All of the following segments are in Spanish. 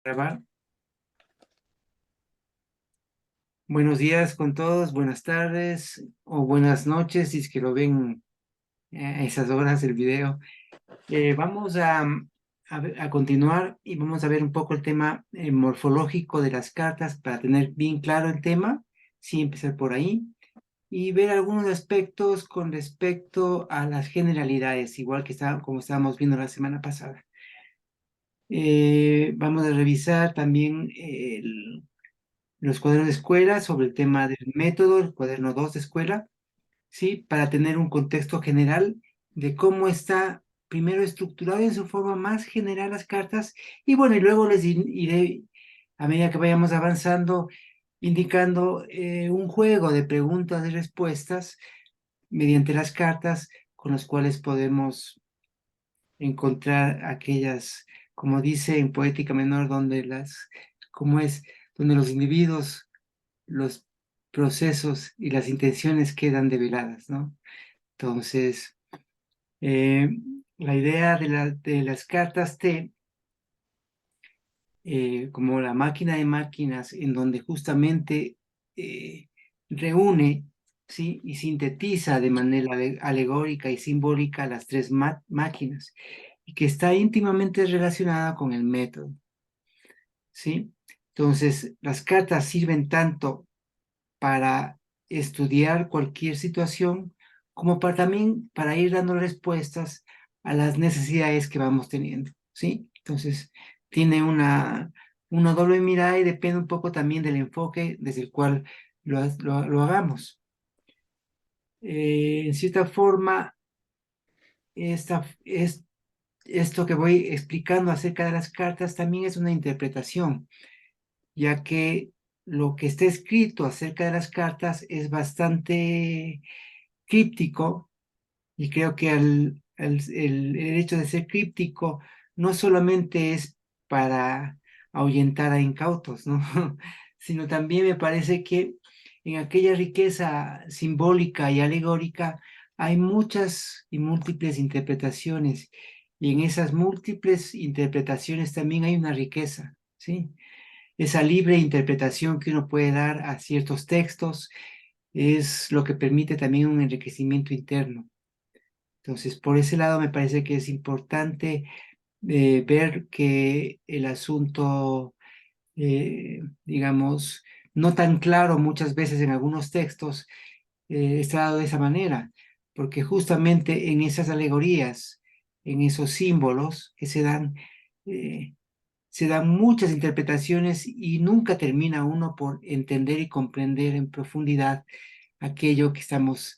Grabar. Buenos días con todos, buenas tardes o buenas noches, si es que lo ven a esas horas del video. Vamos a continuar y vamos a ver un poco el tema morfológico de las cartas para tener bien claro el tema, sí, empezar por ahí y ver algunos aspectos con respecto a las generalidades, igual que como estábamos viendo la semana pasada. Vamos a revisar también los cuadernos de escuela sobre el tema del método, el cuaderno 2 de escuela, ¿sí? Para tener un contexto general de cómo está primero estructurado en su forma más general las cartas y bueno, y luego les iré, a medida que vayamos avanzando, indicando un juego de preguntas y respuestas mediante las cartas con las cuales podemos encontrar aquellas, como dice en Poética Menor, como es, donde los individuos, los procesos y las intenciones quedan develadas, ¿no? Entonces, eh, la idea de las cartas T, como la máquina de máquinas, en donde justamente eh, reúne, ¿sí? Y sintetiza de manera alegórica y simbólica las tres máquinas, y que está íntimamente relacionada con el método, ¿sí? Entonces, las cartas sirven tanto para estudiar cualquier situación, como también para ir dando respuestas a las necesidades que vamos teniendo, ¿sí? Entonces, tiene una doble mirada y depende un poco también del enfoque desde el cual lo hagamos. En cierta forma, esto que voy explicando acerca de las cartas también es una interpretación, ya que lo que está escrito acerca de las cartas es bastante críptico y creo que el hecho de ser críptico no solamente es para ahuyentar a incautos, ¿no? Sino también me parece que en aquella riqueza simbólica y alegórica hay muchas y múltiples interpretaciones y en esas múltiples interpretaciones también hay una riqueza, ¿sí? Esa libre interpretación que uno puede dar a ciertos textos es lo que permite también un enriquecimiento interno. Entonces, por ese lado me parece que es importante ver que el asunto, digamos, no tan claro muchas veces en algunos textos, está dado de esa manera, porque justamente en esas alegorías, en esos símbolos que eh, se dan muchas interpretaciones y nunca termina uno por entender y comprender en profundidad aquello que estamos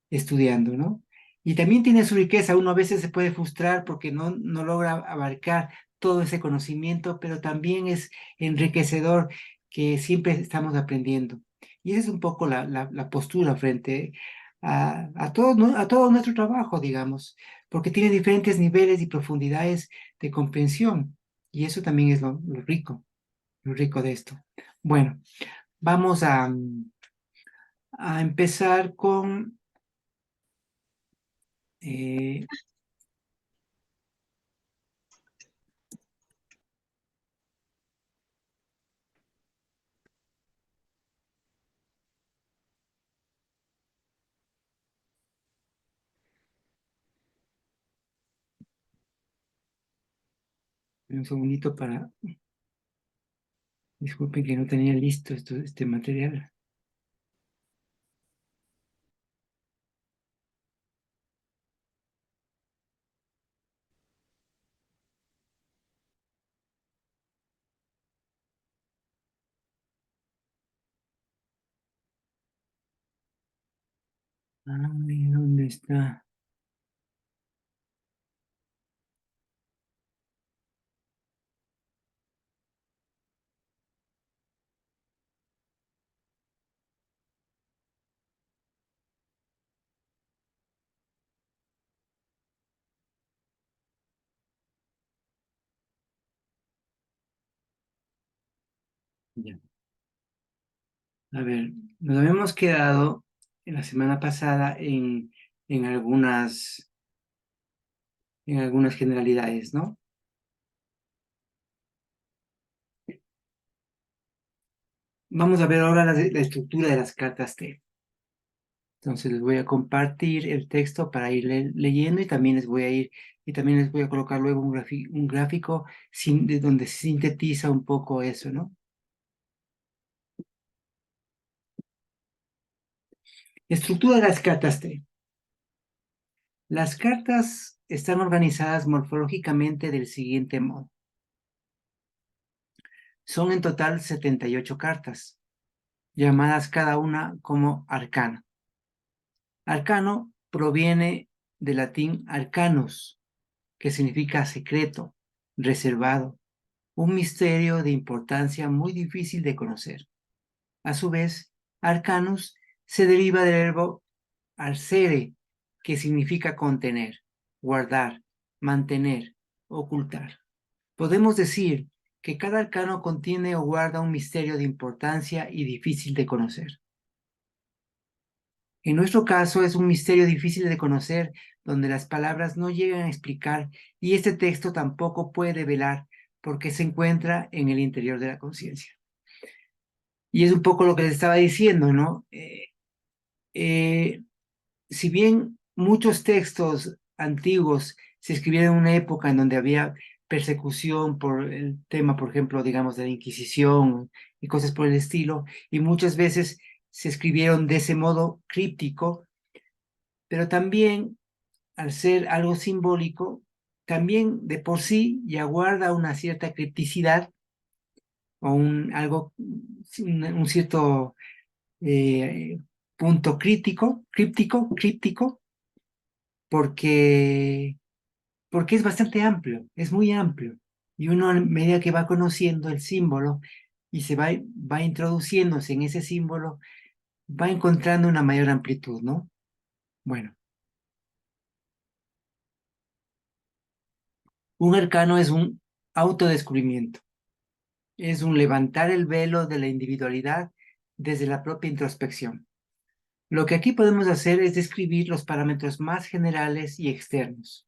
estudiando, ¿no? Y también tiene su riqueza, uno a veces se puede frustrar porque no logra abarcar todo ese conocimiento, pero también es enriquecedor que siempre estamos aprendiendo. Y esa es un poco la postura frente a todo, a todo nuestro trabajo, digamos, porque tiene diferentes niveles y profundidades de comprensión. Y eso también es lo rico de esto. Bueno, vamos a empezar con eh, un segundito para, disculpen que no tenía listo este material. Ay, ¿dónde está? Ya. A ver, nos habíamos quedado en la semana pasada en en algunas generalidades, ¿no? Vamos a ver ahora la estructura de las cartas T. Entonces les voy a compartir el texto para ir leyendo y también les voy a colocar luego un gráfico de donde se sintetiza un poco eso, ¿no? Estructura de las cartas T. Las cartas están organizadas morfológicamente del siguiente modo. Son en total 78 cartas, llamadas cada una como arcano. Arcano proviene del latín arcanus, que significa secreto, reservado, un misterio de importancia muy difícil de conocer. A su vez, arcanus se deriva del verbo arcere, que significa contener, guardar, mantener, ocultar. Podemos decir que cada arcano contiene o guarda un misterio de importancia y difícil de conocer. En nuestro caso es un misterio difícil de conocer, donde las palabras no llegan a explicar y este texto tampoco puede develar porque se encuentra en el interior de la conciencia. Y es un poco lo que les estaba diciendo, ¿no? Si bien muchos textos antiguos se escribieron en una época en donde había persecución por el tema, por ejemplo, digamos, de la Inquisición y cosas por el estilo, y muchas veces se escribieron de ese modo críptico, pero también, al ser algo simbólico, también de por sí ya guarda una cierta cripticidad o un cierto eh, punto críptico, porque, porque es bastante amplio, es muy amplio. Y uno a medida que va conociendo el símbolo y va introduciéndose en ese símbolo, va encontrando una mayor amplitud, ¿no? Bueno, un arcano es un autodescubrimiento, es un levantar el velo de la individualidad desde la propia introspección. Lo que aquí podemos hacer es describir los parámetros más generales y externos.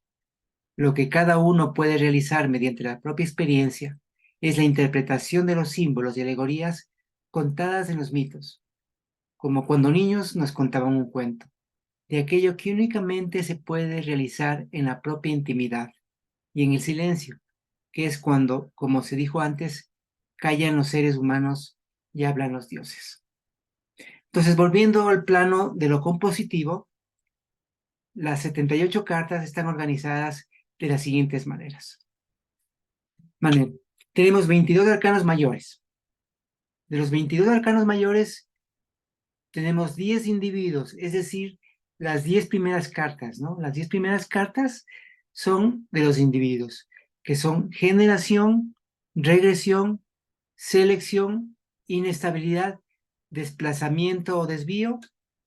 Lo que cada uno puede realizar mediante la propia experiencia es la interpretación de los símbolos y alegorías contadas en los mitos, como cuando niños nos contaban un cuento, de aquello que únicamente se puede realizar en la propia intimidad y en el silencio, que es cuando, como se dijo antes, callan los seres humanos y hablan los dioses. Entonces, volviendo al plano de lo compositivo, las 78 cartas están organizadas de las siguientes maneras. Tenemos 22 arcanos mayores. De los 22 arcanos mayores, tenemos 10 individuos, es decir, las 10 primeras cartas, ¿no? Las 10 primeras cartas son de los individuos, que son generación, regresión, selección, inestabilidad, desplazamiento o desvío,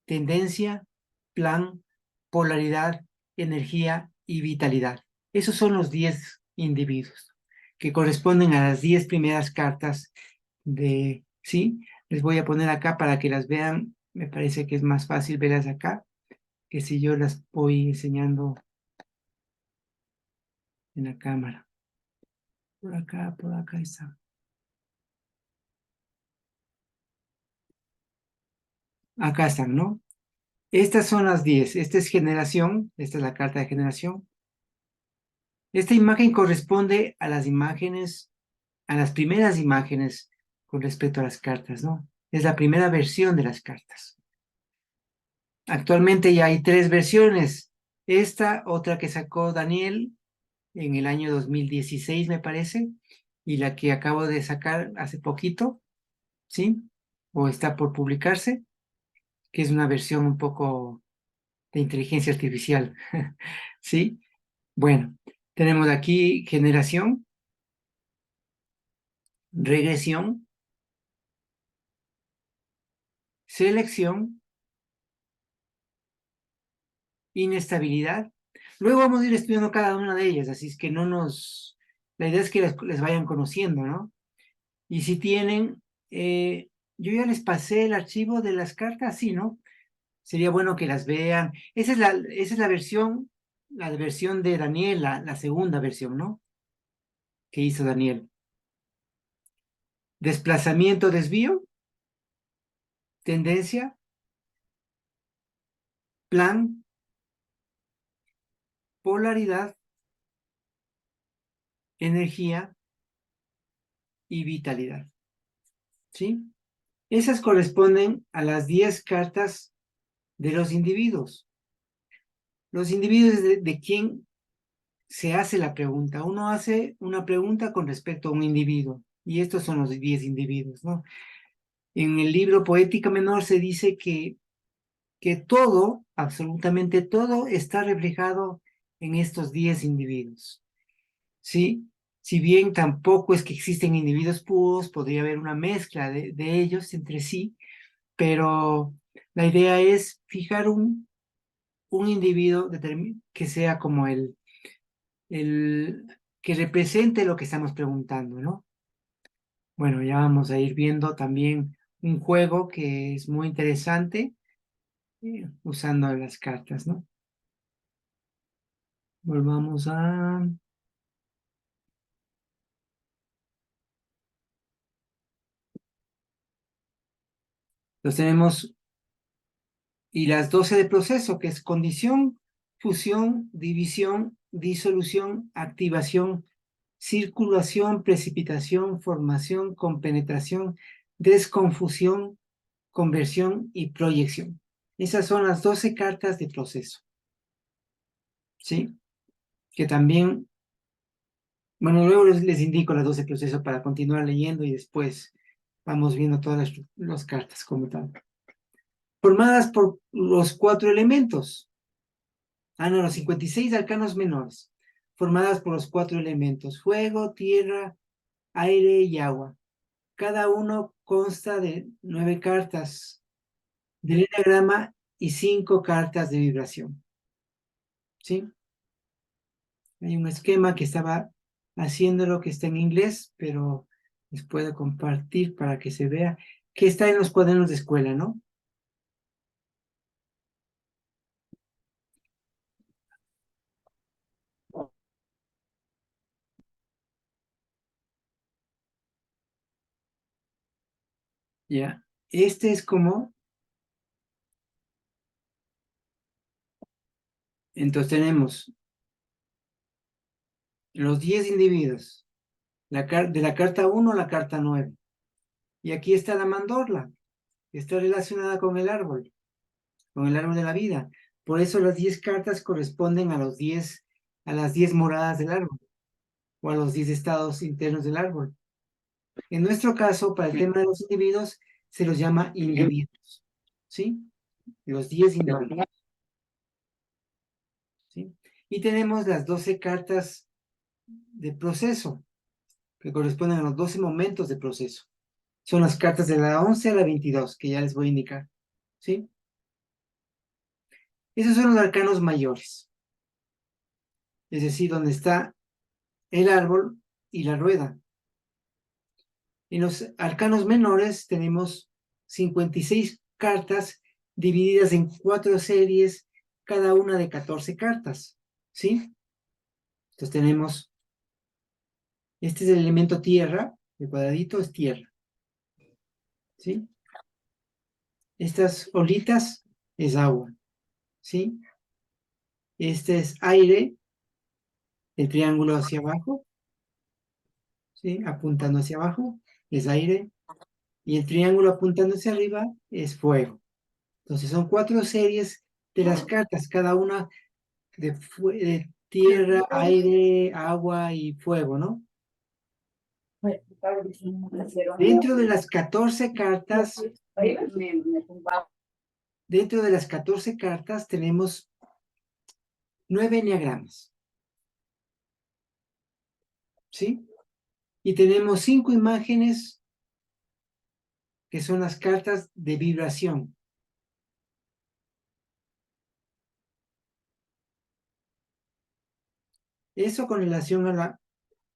tendencia, plan, polaridad, energía y vitalidad. Esos son los 10 individuos que corresponden a las 10 primeras cartas ¿sí? Les voy a poner acá para que las vean. Me parece que es más fácil verlas acá que si yo las voy enseñando en la cámara. Por acá está. Acá están, ¿no? Estas son las 10. Esta es generación. Esta es la carta de generación. Esta imagen corresponde a las imágenes, a las primeras imágenes con respecto a las cartas, ¿no? Es la primera versión de las cartas. Actualmente ya hay 3 versiones. Esta, otra que sacó Daniel en el año 2016, me parece, y la que acabo de sacar hace poquito, ¿sí? O está por publicarse, que es una versión un poco de inteligencia artificial, ¿sí? Bueno, tenemos aquí generación, regresión, selección, inestabilidad. Luego vamos a ir estudiando cada una de ellas, así es que la idea es que les vayan conociendo, ¿no? Y si tienen, yo ya les pasé el archivo de las cartas, sí, ¿no? Sería bueno que las vean. Esa es la versión de Daniel, la segunda versión, ¿no? Que hizo Daniel. Desplazamiento, desvío. tendencia, plan, polaridad, energía y vitalidad. ¿Sí? Esas corresponden a las 10 cartas de los individuos. Los individuos de quién se hace la pregunta. Uno hace una pregunta con respecto a un individuo, y estos son los 10 individuos, ¿no? En el libro Poética Menor se dice que todo, absolutamente todo, está reflejado en estos 10 individuos, ¿sí? Si bien tampoco es que existen individuos puros, podría haber una mezcla de ellos entre sí, pero la idea es fijar un individuo que sea como el que represente lo que estamos preguntando, ¿no? Bueno, ya vamos a ir viendo también un juego que es muy interesante usando las cartas, ¿no? Volvamos a... Los tenemos, y las 12 de proceso, que es condición, fusión, división, disolución, activación, circulación, precipitación, formación, compenetración, desconfusión, conversión y proyección. Esas son las 12 cartas de proceso, ¿sí? Que también, bueno, luego les indico las 12 procesos para continuar leyendo y después vamos viendo todas las cartas como tal. Formadas por los 4 elementos. No, los 56 arcanos menores. Formadas por los 4 elementos: fuego, tierra, aire y agua. Cada uno consta de 9 cartas del enagrama y 5 cartas de vibración. ¿Sí? Hay un esquema que estaba haciéndolo que está en inglés, pero les puedo compartir para que se vea que está en los cuadernos de escuela, ¿no? Ya. Este es como, entonces tenemos los 10 individuos, de la carta 1 a la carta 9. Y aquí está la mandorla, que está relacionada con el árbol de la vida. Por eso las 10 cartas corresponden a las 10 moradas del árbol, o a los 10 estados internos del árbol. En nuestro caso, para el tema de los individuos, se los llama individuos, ¿sí? Los 10 individuos, ¿sí? Y tenemos las 12 cartas de proceso, que corresponden a los 12 momentos de proceso. Son las cartas de la 11 a la 22, que ya les voy a indicar, ¿sí? Esos son los arcanos mayores, es decir, donde está el árbol y la rueda. En los arcanos menores tenemos 56 cartas divididas en 4 series, cada una de 14 cartas, ¿sí? Entonces tenemos, este es el elemento tierra, el cuadradito es tierra, ¿sí? Estas olitas es agua, ¿sí? Este es aire, el triángulo hacia abajo, ¿sí? Apuntando hacia abajo es aire, y el triángulo apuntando hacia arriba es fuego. Entonces son 4 series de las cartas, cada una de tierra, aire, agua y fuego, ¿no? Dentro de las 14 cartas, tenemos 9 enneagramas, ¿sí? Y tenemos 5 imágenes que son las cartas de vibración. Eso con relación a la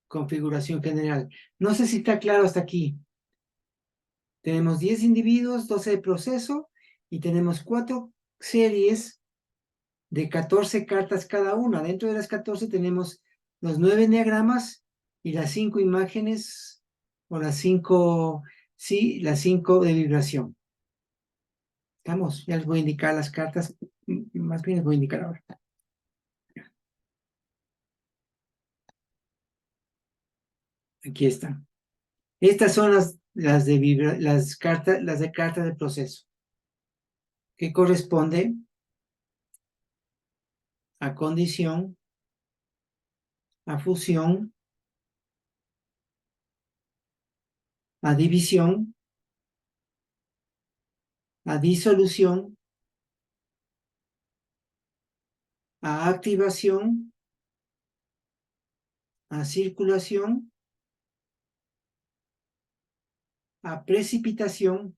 configuración general. No sé si está claro hasta aquí. Tenemos 10 individuos, 12 de proceso, y tenemos 4 series de 14 cartas cada una. Dentro de las 14 tenemos los 9 enneagramas y las 5 imágenes, o las 5, sí, las 5 de vibración. Estamos, ya les voy a indicar las cartas, más bien les voy a indicar ahora. Aquí están. Estas son las cartas, las de carta de proceso, que corresponde a condición, a fusión, a división, a disolución, a activación, a circulación, a precipitación,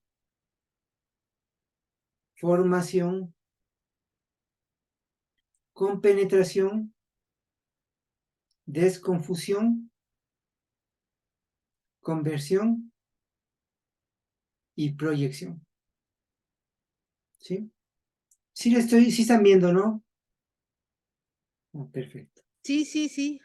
formación, compenetración, desconfusión, conversión y proyección. ¿Sí? Sí están viendo, ¿no? Ah, perfecto. Sí, sí, sí.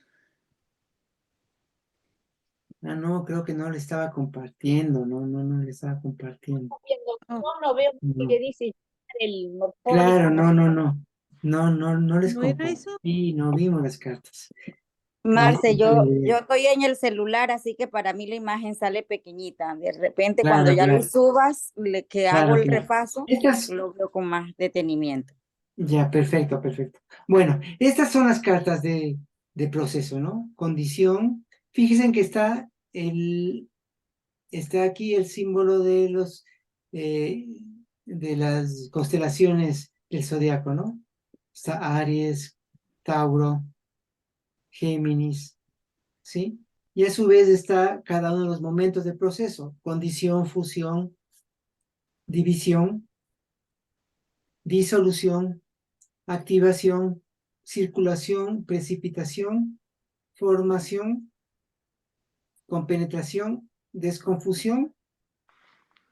Ah, no, creo que no le estaba compartiendo, no le estaba compartiendo. Viendo, No, no veo No. que dice el morfólico, Claro, no sé. no les ¿no era eso? compartí, no vimos las cartas. No, Marce, yo estoy en el celular, así que para mí la imagen sale pequeñita. De repente, cuando claro, ya lo claro, subas, que hago claro, el claro. repaso, Estas, lo veo con más detenimiento. ya, perfecto, perfecto. Bueno, estas son las cartas de proceso, ¿no? Condición. Fíjense en que está aquí el símbolo eh, de las constelaciones del zodiaco, ¿no? Está Aries, Tauro, Géminis, ¿sí? Y a su vez está cada uno de los momentos del proceso: condición, fusión, división, disolución, activación, circulación, precipitación, formación, compenetración, desconfusión,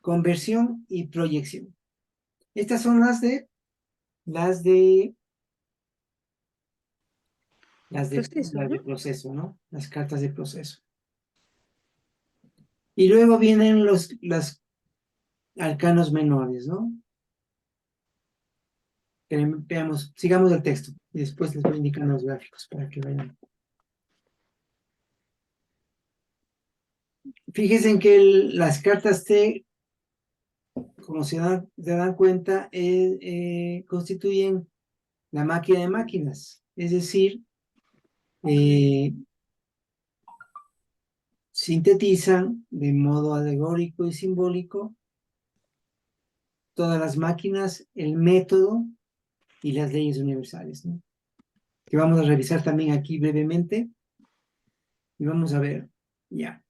conversión y proyección. Estas son las de Proceso, las de ¿no? proceso, ¿no? Las cartas de proceso. Y luego vienen los arcanos menores, ¿no? Veamos, sigamos el texto y después les voy indicando los gráficos para que vean. Fíjense en que las cartas T, como se dan cuenta, constituyen la máquina de máquinas, es decir, eh, sintetizan de modo alegórico y simbólico todas las máquinas, el método y las leyes universales, ¿no? Que vamos a revisar también aquí brevemente y vamos a ver ya.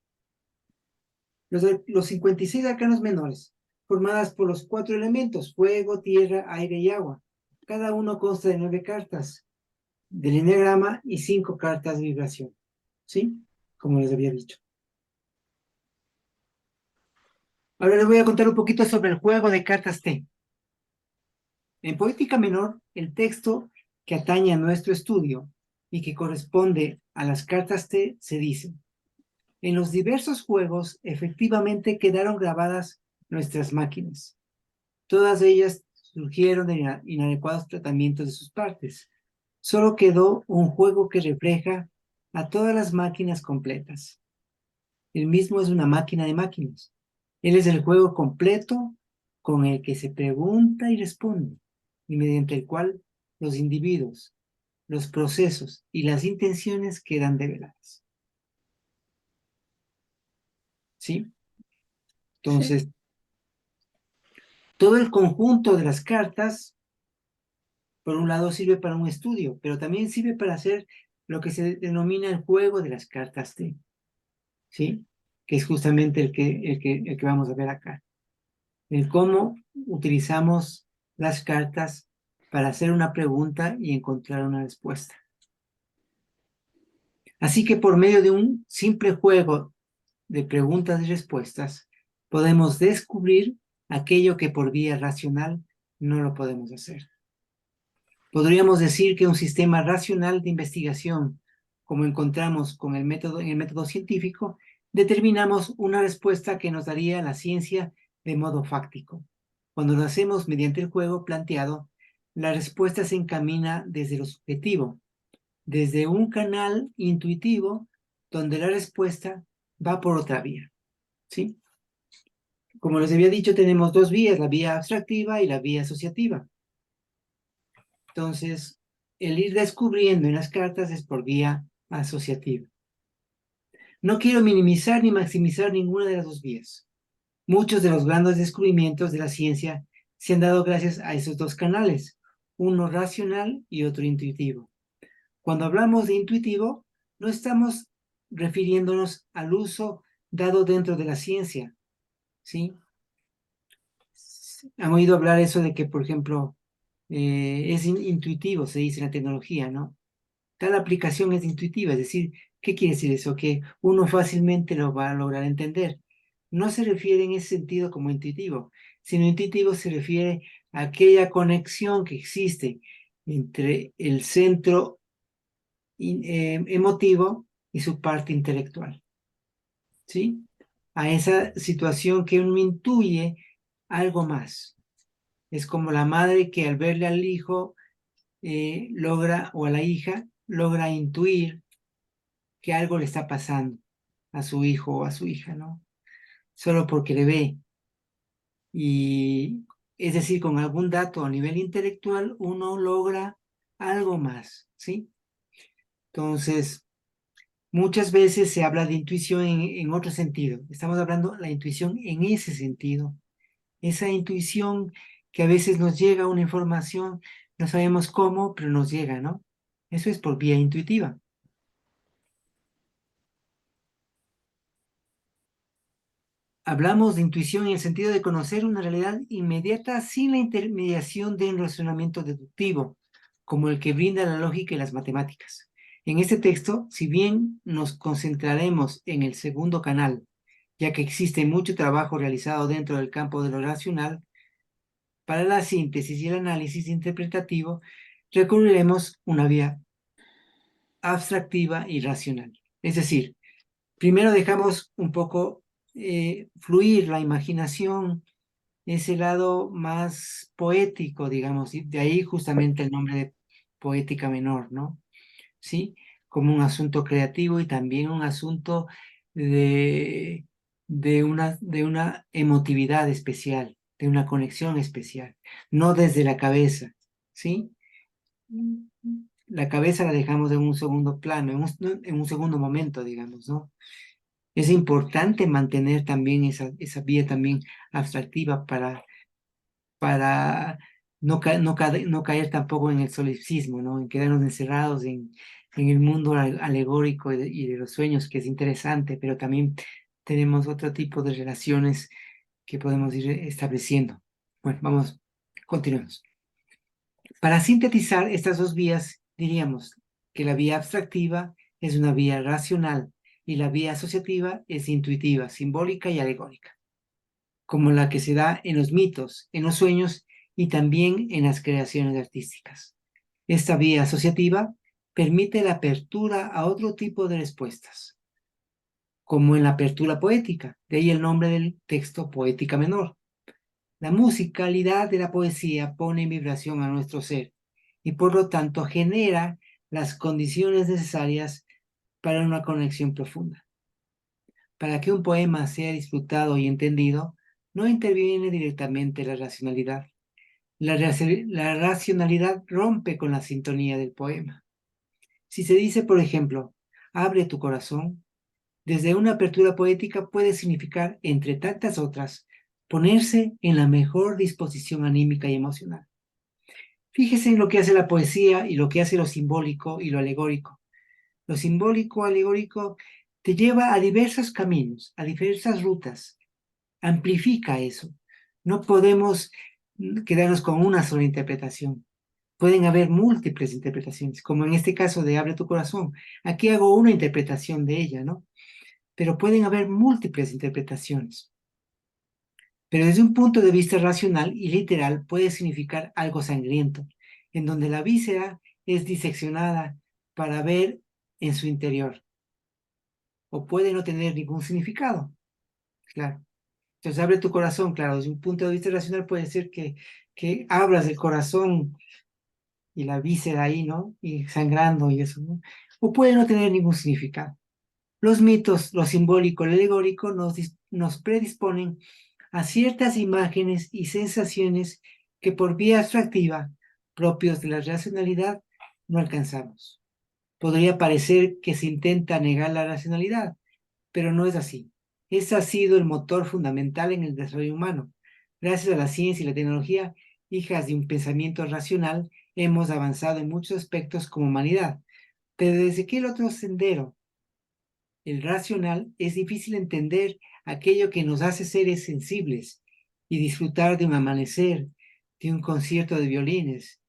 Los 56 arcanos menores, formadas por los 4 elementos: fuego, tierra, aire y agua. Cada uno consta de 9 cartas del eneagrama y 5 cartas de vibración, ¿sí? Como les había dicho. Ahora les voy a contar un poquito sobre el juego de cartas T. En poética menor, el texto que atañe a nuestro estudio y que corresponde a las cartas T se dice: en los diversos juegos efectivamente quedaron grabadas nuestras máquinas. Todas ellas surgieron de inadecuados tratamientos de sus partes. Solo quedó un juego que refleja a todas las máquinas completas. El mismo es una máquina de máquinas. Él es el juego completo con el que se pregunta y responde, y mediante el cual los individuos, los procesos y las intenciones quedan develadas. ¿Sí? Sí. Entonces, todo el conjunto de las cartas, por un lado, sirve para un estudio, pero también sirve para hacer lo que se denomina el juego de las cartas T, ¿sí? Que es justamente el que vamos a ver acá. El cómo utilizamos las cartas para hacer una pregunta y encontrar una respuesta. Así que por medio de un simple juego de preguntas y respuestas, podemos descubrir aquello que por vía racional no lo podemos hacer. Podríamos decir que un sistema racional de investigación, como encontramos en el método científico, determinamos una respuesta que nos daría la ciencia de modo fáctico. Cuando lo hacemos mediante el juego planteado, la respuesta se encamina desde lo subjetivo, desde un canal intuitivo donde la respuesta va por otra vía, ¿sí? Como les había dicho, tenemos dos vías, la vía abstractiva y la vía asociativa. Entonces, el ir descubriendo en las cartas es por vía asociativa. No quiero minimizar ni maximizar ninguna de las dos vías. Muchos de los grandes descubrimientos de la ciencia se han dado gracias a esos dos canales, uno racional y otro intuitivo. Cuando hablamos de intuitivo, no estamos refiriéndonos al uso dado dentro de la ciencia, ¿sí? Han oído hablar eso de que, por ejemplo, es intuitivo, se dice en la tecnología, ¿no? Tal aplicación es intuitiva, es decir, ¿qué quiere decir eso? Que uno fácilmente lo va a lograr entender. No se refiere en ese sentido como intuitivo, sino intuitivo se refiere a aquella conexión que existe entre el centro emotivo y su parte intelectual, ¿sí? A esa situación que uno intuye algo más. Es como la madre que al verle al hijo logra, o a la hija, logra intuir que algo le está pasando a su hijo o a su hija, ¿no? Solo porque le ve. Y es decir, con algún dato a nivel intelectual, uno logra algo más, ¿sí? Entonces, muchas veces se habla de intuición en otro sentido. Estamos hablando de la intuición en ese sentido. Esa intuición que a veces nos llega una información, no sabemos cómo, pero nos llega, ¿no? Eso es por vía intuitiva. Hablamos de intuición en el sentido de conocer una realidad inmediata sin la intermediación de un razonamiento deductivo, como el que brinda la lógica y las matemáticas. En este texto, si bien nos concentraremos en el segundo canal, ya que existe mucho trabajo realizado dentro del campo de lo racional, para la síntesis y el análisis interpretativo, recurriremos una vía abstractiva y racional. Es decir, primero dejamos un poco fluir la imaginación, ese lado más poético, digamos, y de ahí justamente el nombre de poética menor, ¿no? ¿Sí? Como un asunto creativo y también un asunto de, de una emotividad especial, de una conexión especial, no desde la cabeza, ¿sí? La cabeza la dejamos en un segundo plano, en un segundo momento, digamos, ¿no? Es importante mantener también esa vía también abstractiva para no caer tampoco en el solipsismo, ¿no? En quedarnos encerrados en el mundo alegórico y de los sueños, que es interesante, pero también tenemos otro tipo de relaciones que podemos ir estableciendo. Bueno, vamos, continuemos. Para sintetizar estas dos vías, diríamos que la vía abstractiva es una vía racional y la vía asociativa es intuitiva, simbólica y alegórica, como la que se da en los mitos, en los sueños y también en las creaciones artísticas. Esta vía asociativa permite la apertura a otro tipo de respuestas, como en la apertura poética, de ahí el nombre del texto Poética Menor. La musicalidad de la poesía pone en vibración a nuestro ser y por lo tanto genera las condiciones necesarias para una conexión profunda. Para que un poema sea disfrutado y entendido, no interviene directamente la racionalidad. La racionalidad rompe con la sintonía del poema. Si se dice, por ejemplo, abre tu corazón, desde una apertura poética puede significar, entre tantas otras, ponerse en la mejor disposición anímica y emocional. Fíjese en lo que hace la poesía y lo que hace lo simbólico y lo alegórico. Lo simbólico alegórico te lleva a diversos caminos, a diversas rutas. Amplifica eso. No podemos quedarnos con una sola interpretación. Pueden haber múltiples interpretaciones, como en este caso de Abre tu corazón. Aquí hago una interpretación de ella, ¿no? Pero pueden haber múltiples interpretaciones. Pero desde un punto de vista racional y literal puede significar algo sangriento, en donde la víscera es diseccionada para ver en su interior. O puede no tener ningún significado, claro. Entonces abre tu corazón, claro, desde un punto de vista racional puede ser que abras el corazón y la víscera ahí, ¿no? Y sangrando y eso, ¿no? O puede no tener ningún significado. Los mitos, lo simbólico, lo alegórico nos predisponen a ciertas imágenes y sensaciones que por vía abstractiva, propios de la racionalidad, no alcanzamos. Podría parecer que se intenta negar la racionalidad, pero no es así. Este ha sido el motor fundamental en el desarrollo humano. Gracias a la ciencia y la tecnología, hijas de un pensamiento racional, hemos avanzado en muchos aspectos como humanidad. Pero desde que el otro sendero, el racional, es difícil entender aquello que nos hace seres sensibles y disfrutar de un amanecer, de un concierto de violines,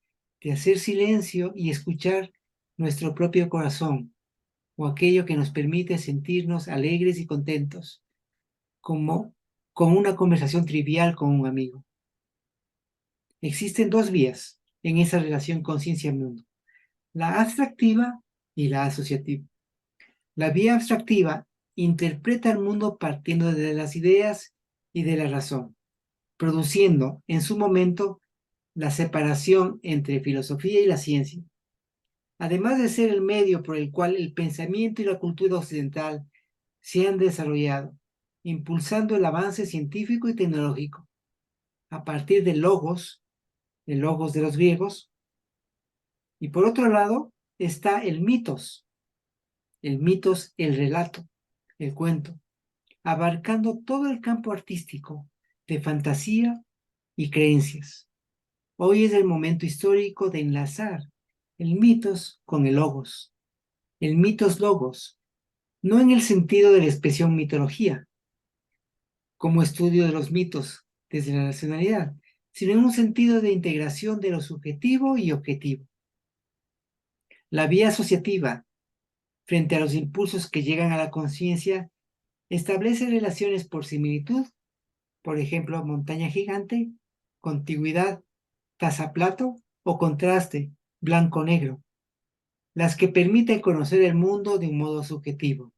de hacer silencio y escuchar nuestro propio corazón, o aquello que nos permite sentirnos alegres y contentos, como con una conversación trivial con un amigo. Existen dos vías en esa relación conciencia-mundo, la abstractiva y la asociativa. La vía abstractiva interpreta el mundo partiendo de las ideas y de la razón, produciendo en su momento la separación entre filosofía y la ciencia. Además de ser el medio por el cual el pensamiento y la cultura occidental se han desarrollado, impulsando el avance científico y tecnológico, a partir del logos de los griegos, y por otro lado está el mitos, el relato, el cuento, abarcando todo el campo artístico de fantasía y creencias. Hoy es el momento histórico de enlazar el mitos con el logos. El mitos logos, no en el sentido de la expresión mitología, como estudio de los mitos desde la racionalidad, sino en un sentido de integración de lo subjetivo y objetivo. La vía asociativa, frente a los impulsos que llegan a la conciencia, establece relaciones por similitud, por ejemplo, montaña gigante, contigüidad, taza-plato o contraste, blanco-negro, las que permiten conocer el mundo de un modo subjetivo.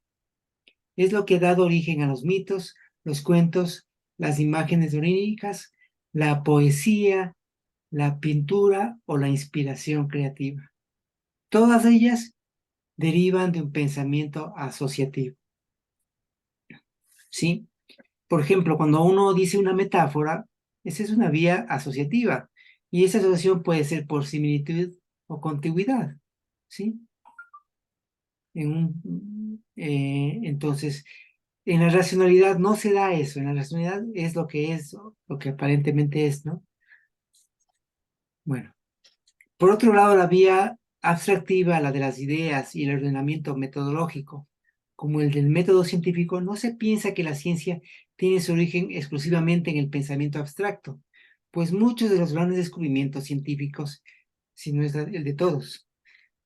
Es lo que ha dado origen a los mitos, los cuentos, las imágenes oníricas, la poesía, la pintura o la inspiración creativa. Todas ellas derivan de un pensamiento asociativo. ¿Sí? Por ejemplo, cuando uno dice una metáfora, esa es una vía asociativa y esa asociación puede ser por similitud o contigüidad. ¿Sí? Entonces, en la racionalidad no se da eso, en la racionalidad es, lo que aparentemente es, ¿no? Bueno, por otro lado, la vía abstractiva, la de las ideas y el ordenamiento metodológico, como el del método científico, no se piensa que la ciencia tiene su origen exclusivamente en el pensamiento abstracto, pues muchos de los grandes descubrimientos científicos, si no es el de todos,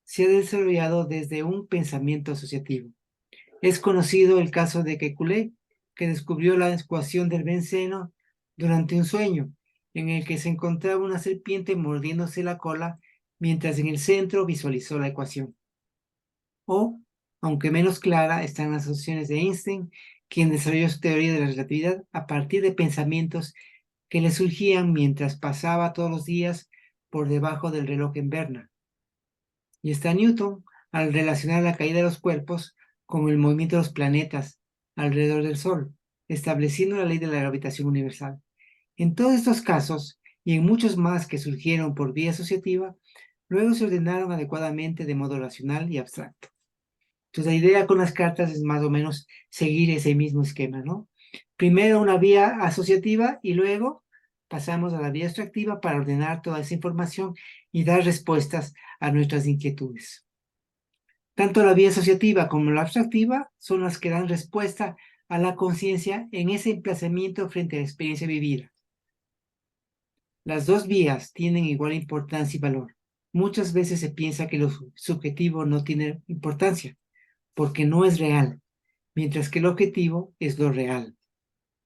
se ha desarrollado desde un pensamiento asociativo. Es conocido el caso de Kekulé, que descubrió la ecuación del benceno durante un sueño, en el que se encontraba una serpiente mordiéndose la cola, mientras en el centro visualizó la ecuación. O, aunque menos clara, están las asociaciones de Einstein, quien desarrolló su teoría de la relatividad a partir de pensamientos que le surgían mientras pasaba todos los días por debajo del reloj en Berna. Y está Newton, al relacionar la caída de los cuerpos con el movimiento de los planetas alrededor del Sol, estableciendo la ley de la gravitación universal. En todos estos casos, y en muchos más que surgieron por vía asociativa, luego se ordenaron adecuadamente de modo racional y abstracto. Entonces, la idea con las cartas es más o menos seguir ese mismo esquema, ¿no? Primero una vía asociativa y luego pasamos a la vía extractiva para ordenar toda esa información y dar respuestas a nuestras inquietudes. Tanto la vía asociativa como la abstractiva son las que dan respuesta a la conciencia en ese emplazamiento frente a la experiencia vivida. Las dos vías tienen igual importancia y valor. Muchas veces se piensa que lo subjetivo no tiene importancia, porque no es real, mientras que el objetivo es lo real.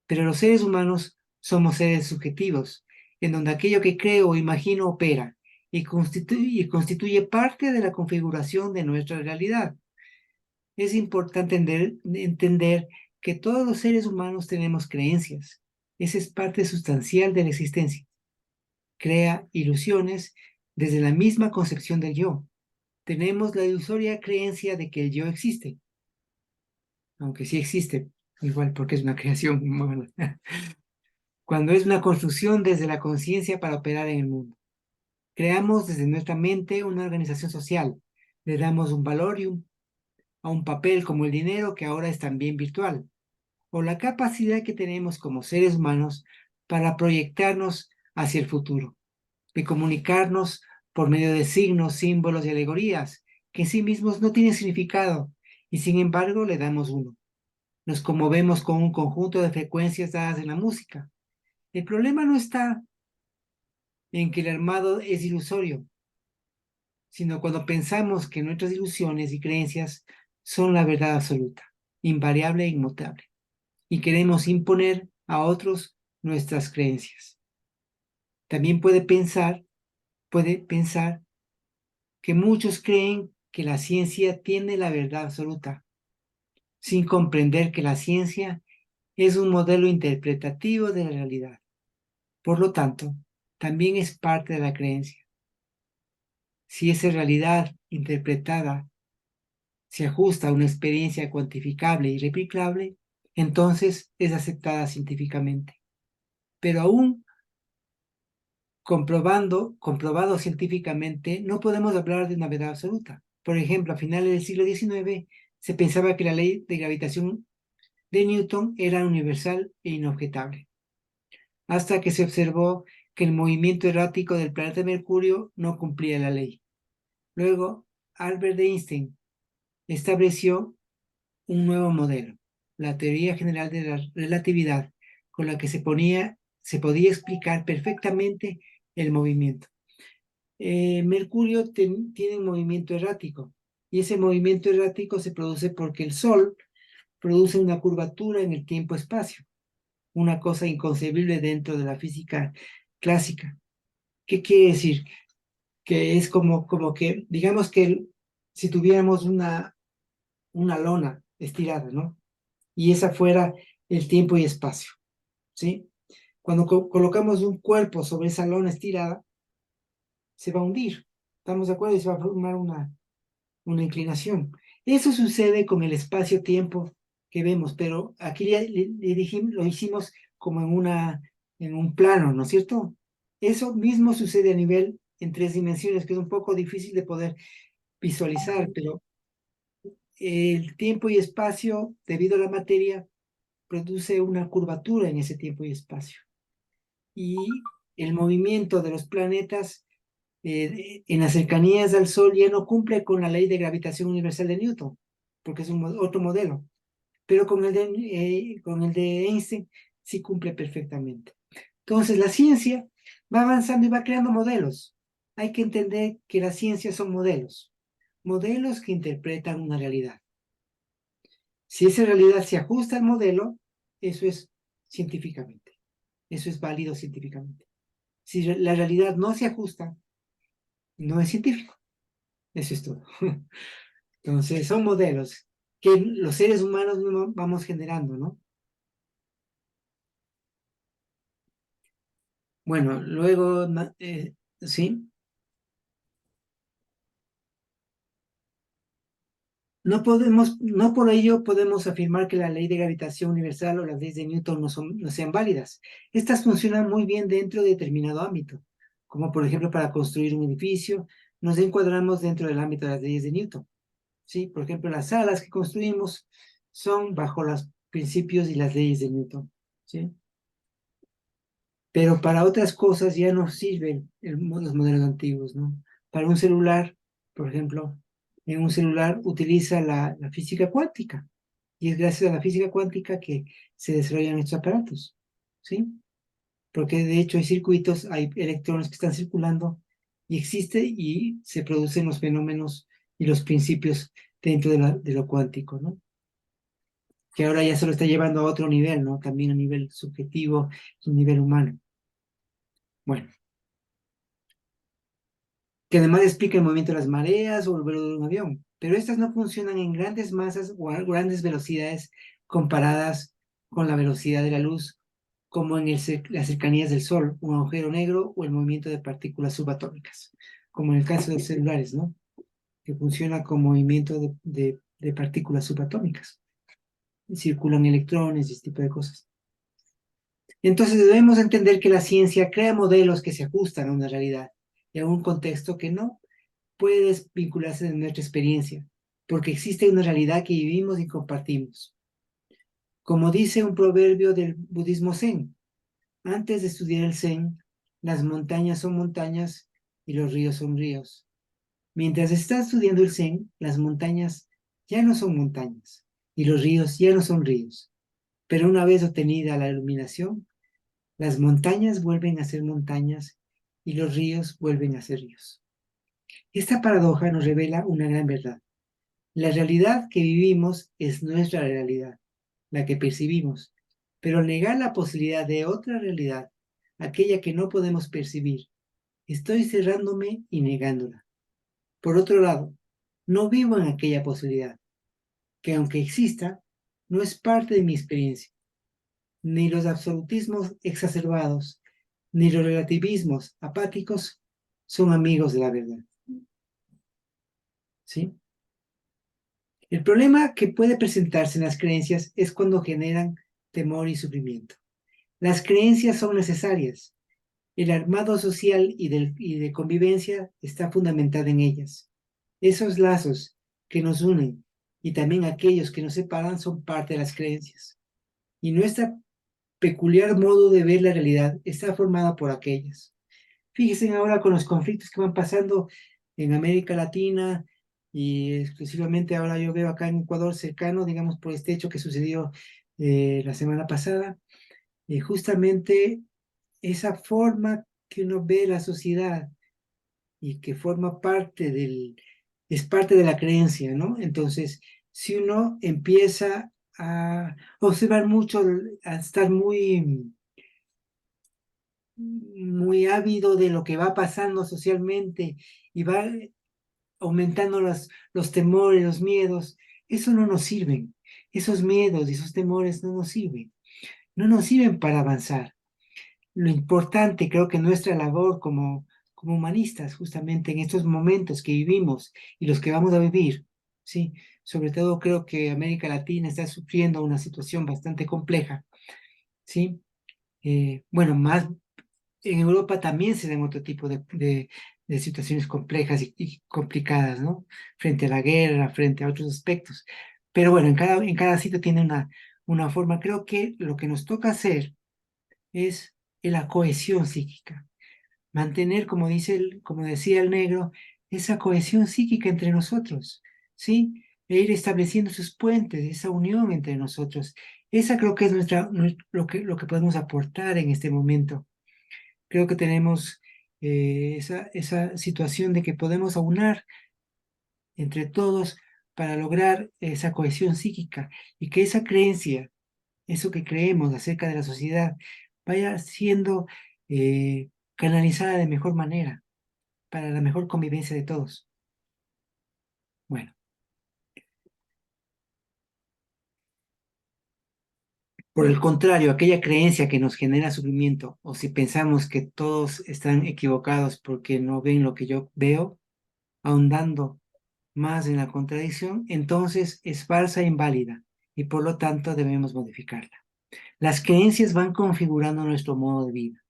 Pero los seres humanos somos seres subjetivos, en donde aquello que creo o imagino opera y constituye parte de la configuración de nuestra realidad. Es importante entender que todos los seres humanos tenemos creencias, Esa es parte sustancial de la existencia. Crea ilusiones desde la misma concepción del yo. Tenemos la ilusoria creencia de que el yo existe, aunque sí existe, igual porque es una creación humana, cuando es una construcción desde la conciencia para operar en el mundo. Creamos desde nuestra mente una organización social, le damos un valor a un papel como el dinero, que ahora es también virtual, o la capacidad que tenemos como seres humanos para proyectarnos hacia el futuro, de comunicarnos por medio de signos, símbolos y alegorías, que en sí mismos no tienen significado, y sin embargo le damos uno. Nos conmovemos con un conjunto de frecuencias dadas en la música. El problema no está en que el armado es ilusorio, sino cuando pensamos que nuestras ilusiones y creencias son la verdad absoluta, invariable e inmutable, y queremos imponer a otros nuestras creencias. También puede pensar que muchos creen que la ciencia tiene la verdad absoluta, sin comprender que la ciencia es un modelo interpretativo de la realidad. Por lo tanto, también es parte de la creencia. Si esa realidad interpretada se ajusta a una experiencia cuantificable y replicable, entonces es aceptada científicamente. Pero aún comprobado científicamente, no podemos hablar de una verdad absoluta. Por ejemplo, a finales del siglo XIX se pensaba que la ley de gravitación de Newton era universal e inobjetable, hasta que se observó que el movimiento errático del planeta Mercurio no cumplía la ley. Luego, Albert Einstein estableció un nuevo modelo, la teoría general de la relatividad, con la que se podía explicar perfectamente el movimiento. Mercurio tiene un movimiento errático, y ese movimiento errático se produce porque el Sol produce una curvatura en el tiempo-espacio, una cosa inconcebible dentro de la física clásica. ¿Qué quiere decir? Que es como que, digamos que si tuviéramos una lona estirada, ¿no? Y esa fuera el tiempo y espacio, ¿sí? Cuando colocamos un cuerpo sobre esa lona estirada, se va a hundir, ¿estamos de acuerdo? Y se va a formar una inclinación. Eso sucede con el espacio-tiempo que vemos, pero aquí lo hicimos como en un plano, ¿no es cierto? Eso mismo sucede a nivel en 3 dimensiones, que es un poco difícil de poder visualizar, pero el tiempo y espacio, debido a la materia, produce una curvatura en ese tiempo y espacio. Y el movimiento de los planetas en las cercanías al Sol ya no cumple con la ley de gravitación universal de Newton, porque es otro modelo. Pero con el de Einstein sí cumple perfectamente. Entonces la ciencia va avanzando y va creando modelos. Hay que entender que la ciencia son modelos que interpretan una realidad. Si esa realidad se ajusta al modelo, eso es científicamente. Eso es válido científicamente. Si la realidad no se ajusta, no es científico. Eso es todo. Entonces, son modelos que los seres humanos vamos generando, ¿no? Bueno, luego, sí. No por ello podemos afirmar que la ley de gravitación universal o las leyes de Newton no sean válidas. Estas funcionan muy bien dentro de determinado ámbito, como por ejemplo para construir un edificio, nos encuadramos dentro del ámbito de las leyes de Newton. ¿Sí? Por ejemplo, las salas que construimos son bajo los principios y las leyes de Newton. ¿Sí? Pero para otras cosas ya no sirven los modelos antiguos, ¿no? Para un celular, por ejemplo, en un celular utiliza la física cuántica, y es gracias a la física cuántica que se desarrollan estos aparatos, ¿sí? Porque de hecho hay circuitos, hay electrones que están circulando y existe y se producen los fenómenos y los principios dentro de lo cuántico, ¿no? Que ahora ya se lo está llevando a otro nivel, ¿no? También a nivel subjetivo y a nivel humano. Bueno, que además explica el movimiento de las mareas o el vuelo de un avión, pero estas no funcionan en grandes masas o a grandes velocidades comparadas con la velocidad de la luz como en las cercanías del Sol, un agujero negro o el movimiento de partículas subatómicas, como en el caso de los celulares, ¿no? Que funciona como movimiento de partículas subatómicas. Circulan electrones y este tipo de cosas. Entonces debemos entender que la ciencia crea modelos que se ajustan a una realidad y a un contexto que no puede desvincularse de nuestra experiencia, porque existe una realidad que vivimos y compartimos. Como dice un proverbio del budismo zen, antes de estudiar el zen, las montañas son montañas y los ríos son ríos. Mientras estás estudiando el zen, las montañas ya no son montañas y los ríos ya no son ríos. Pero una vez obtenida la iluminación, las montañas vuelven a ser montañas y los ríos vuelven a ser ríos. Esta paradoja nos revela una gran verdad. La realidad que vivimos es nuestra realidad, la que percibimos, pero negar la posibilidad de otra realidad, aquella que no podemos percibir, estoy cerrándome y negándola. Por otro lado, no vivo en aquella posibilidad, que aunque exista, no es parte de mi experiencia. Ni los absolutismos exacerbados, ni los relativismos apáticos son amigos de la verdad. ¿Sí? El problema que puede presentarse en las creencias es cuando generan temor y sufrimiento. Las creencias son necesarias. El armado social y de convivencia está fundamentado en ellas. Esos lazos que nos unen y también aquellos que nos separan son parte de las creencias. Y nuestra peculiar modo de ver la realidad está formada por aquellas. Fíjense ahora con los conflictos que van pasando en América Latina y exclusivamente ahora yo veo acá en Ecuador cercano, digamos, por este hecho que sucedió la semana pasada, justamente esa forma que uno ve la sociedad y que forma parte es parte de la creencia, ¿no? Entonces, si uno empieza a observar mucho, a estar muy ávido de lo que va pasando socialmente y va aumentando los temores, los miedos, eso no nos sirve. Esos miedos y esos temores no nos sirven. No nos sirven para avanzar. Lo importante, creo que nuestra labor como humanistas, justamente en estos momentos que vivimos y los que vamos a vivir, ¿sí? Sobre todo creo que América Latina está sufriendo una situación bastante compleja, ¿sí? Bueno, más en Europa también se dan otro tipo de situaciones complejas y complicadas, ¿no? Frente a la guerra, frente a otros aspectos. Pero bueno, en cada sitio tiene una forma. Creo que lo que nos toca hacer es la cohesión psíquica. Mantener, como decía el negro, esa cohesión psíquica entre nosotros, ¿sí? E ir estableciendo esos puentes, esa unión entre nosotros. Esa creo que es lo que podemos aportar en este momento. Creo que tenemos esa situación de que podemos aunar entre todos para lograr esa cohesión psíquica y que esa creencia, eso que creemos acerca de la sociedad, vaya siendo canalizada de mejor manera para la mejor convivencia de todos. Bueno, por el contrario, aquella creencia que nos genera sufrimiento, o si pensamos que todos están equivocados porque no ven lo que yo veo, ahondando más en la contradicción, entonces es falsa e inválida y por lo tanto debemos modificarla. Las creencias van configurando nuestro modo de vida,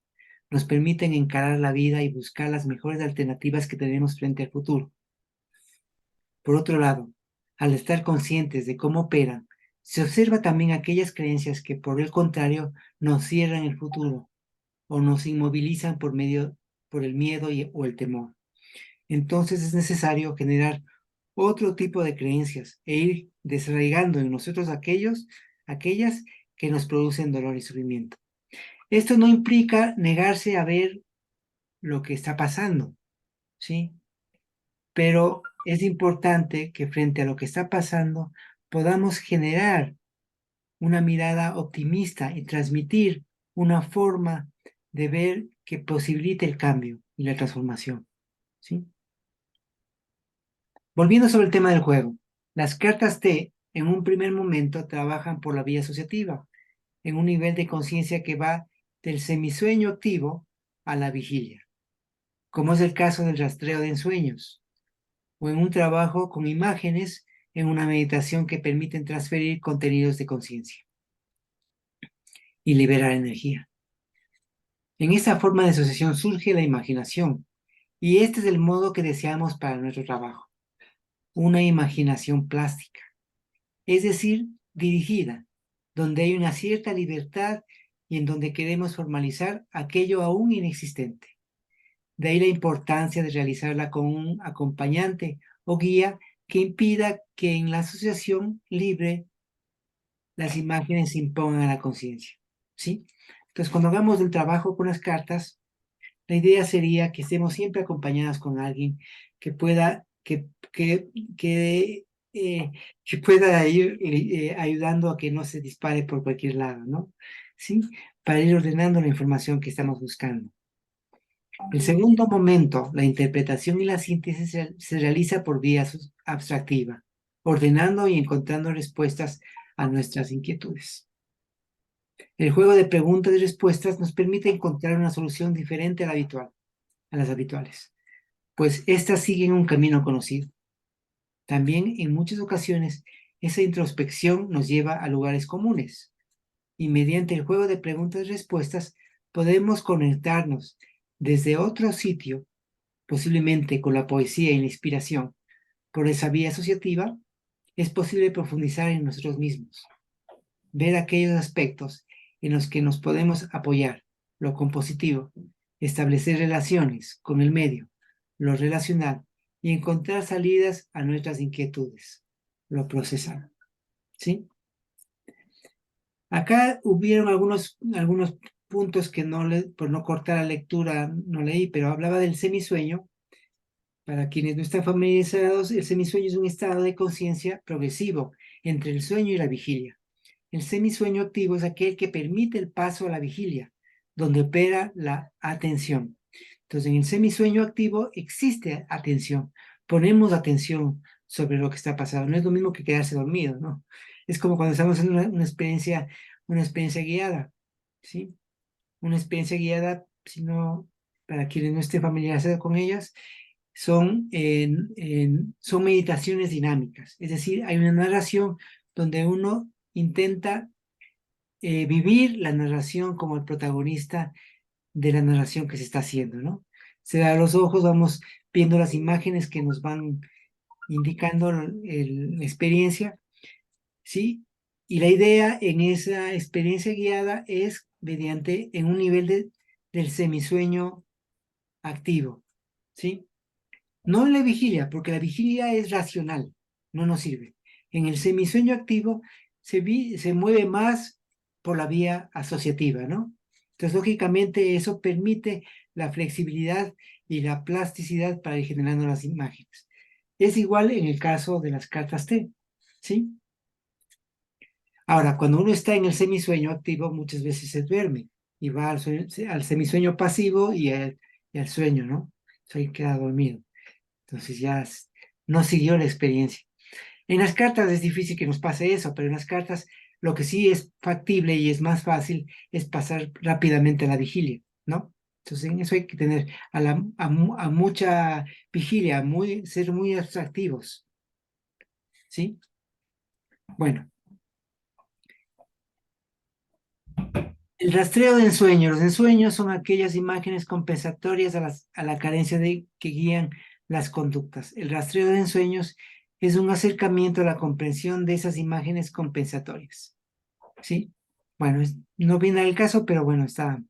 nos permiten encarar la vida y buscar las mejores alternativas que tenemos frente al futuro. Por otro lado, al estar conscientes de cómo operan, se observa también aquellas creencias que por el contrario nos cierran el futuro o nos inmovilizan por el miedo o el temor. Entonces es necesario generar otro tipo de creencias e ir desarraigando en nosotros aquellas que nos producen dolor y sufrimiento. Esto no implica negarse a ver lo que está pasando, ¿sí? Pero es importante que frente a lo que está pasando podamos generar una mirada optimista y transmitir una forma de ver que posibilite el cambio y la transformación, ¿sí? Volviendo sobre el tema del juego, las cartas T en un primer momento trabajan por la vía asociativa, en un nivel de conciencia que va del semisueño activo a la vigilia, como es el caso del rastreo de ensueños, o en un trabajo con imágenes en una meditación que permiten transferir contenidos de conciencia y liberar energía. En esta forma de asociación surge la imaginación, y este es el modo que deseamos para nuestro trabajo, una imaginación plástica, es decir, dirigida, donde hay una cierta libertad y en donde queremos formalizar aquello aún inexistente. De ahí la importancia de realizarla con un acompañante o guía que impida que en la asociación libre las imágenes se impongan a la conciencia, ¿sí? Entonces, cuando hagamos el trabajo con las cartas, la idea sería que estemos siempre acompañadas con alguien que pueda, que pueda ir ayudando a que no se dispare por cualquier lado, ¿no? ¿Sí? Para ir ordenando la información que estamos buscando. El segundo momento, la interpretación y la síntesis se realiza por vía abstractiva, ordenando y encontrando respuestas a nuestras inquietudes. El juego de preguntas y respuestas nos permite encontrar una solución diferente a la habitual, a las habituales, pues éstas siguen un camino conocido. También, en muchas ocasiones, esa introspección nos lleva a lugares comunes, y mediante el juego de preguntas y respuestas podemos conectarnos desde otro sitio, posiblemente con la poesía y la inspiración. Por esa vía asociativa, es posible profundizar en nosotros mismos, ver aquellos aspectos en los que nos podemos apoyar, lo compositivo, establecer relaciones con el medio, lo relacional, y encontrar salidas a nuestras inquietudes, lo procesal. ¿Sí? Acá hubieron algunos puntos que por no cortar la lectura no leí, pero hablaba del semisueño. Para quienes no están familiarizados, el semisueño es un estado de conciencia progresivo entre el sueño y la vigilia. El semisueño activo es aquel que permite el paso a la vigilia, donde opera la atención. Entonces, en el semisueño activo existe atención. Ponemos atención sobre lo que está pasando. No es lo mismo que quedarse dormido, ¿no? Es como cuando estamos en una experiencia guiada, ¿sí? Una experiencia guiada, sino para quienes no estén familiarizados con ellas, son meditaciones dinámicas. Es decir, hay una narración donde uno intenta vivir la narración como el protagonista de la narración que se está haciendo, ¿no? Se da los ojos, vamos viendo las imágenes que nos van indicando la experiencia, ¿sí? Y la idea en esa experiencia guiada es mediante en un nivel del semisueño activo, ¿sí? No en la vigilia, porque la vigilia es racional, no nos sirve. En el semisueño activo se mueve más por la vía asociativa, ¿no? Entonces, lógicamente, eso permite la flexibilidad y la plasticidad para ir generando las imágenes. Es igual en el caso de las cartas T, ¿sí? Ahora, cuando uno está en el semisueño activo, muchas veces se duerme y va al semisueño pasivo y al sueño, ¿no? Se queda dormido. Entonces ya no siguió la experiencia. En las cartas es difícil que nos pase eso, pero en las cartas lo que sí es factible y es más fácil es pasar rápidamente a la vigilia, ¿no? Entonces en eso hay que tener a mucha vigilia, ser muy abstractivos, ¿sí? Bueno. El rastreo de ensueños. Los ensueños son aquellas imágenes compensatorias a la carencia que guían las conductas. El rastreo de ensueños es un acercamiento a la comprensión de esas imágenes compensatorias. ¿Sí? Bueno, no viene al caso, pero bueno, está.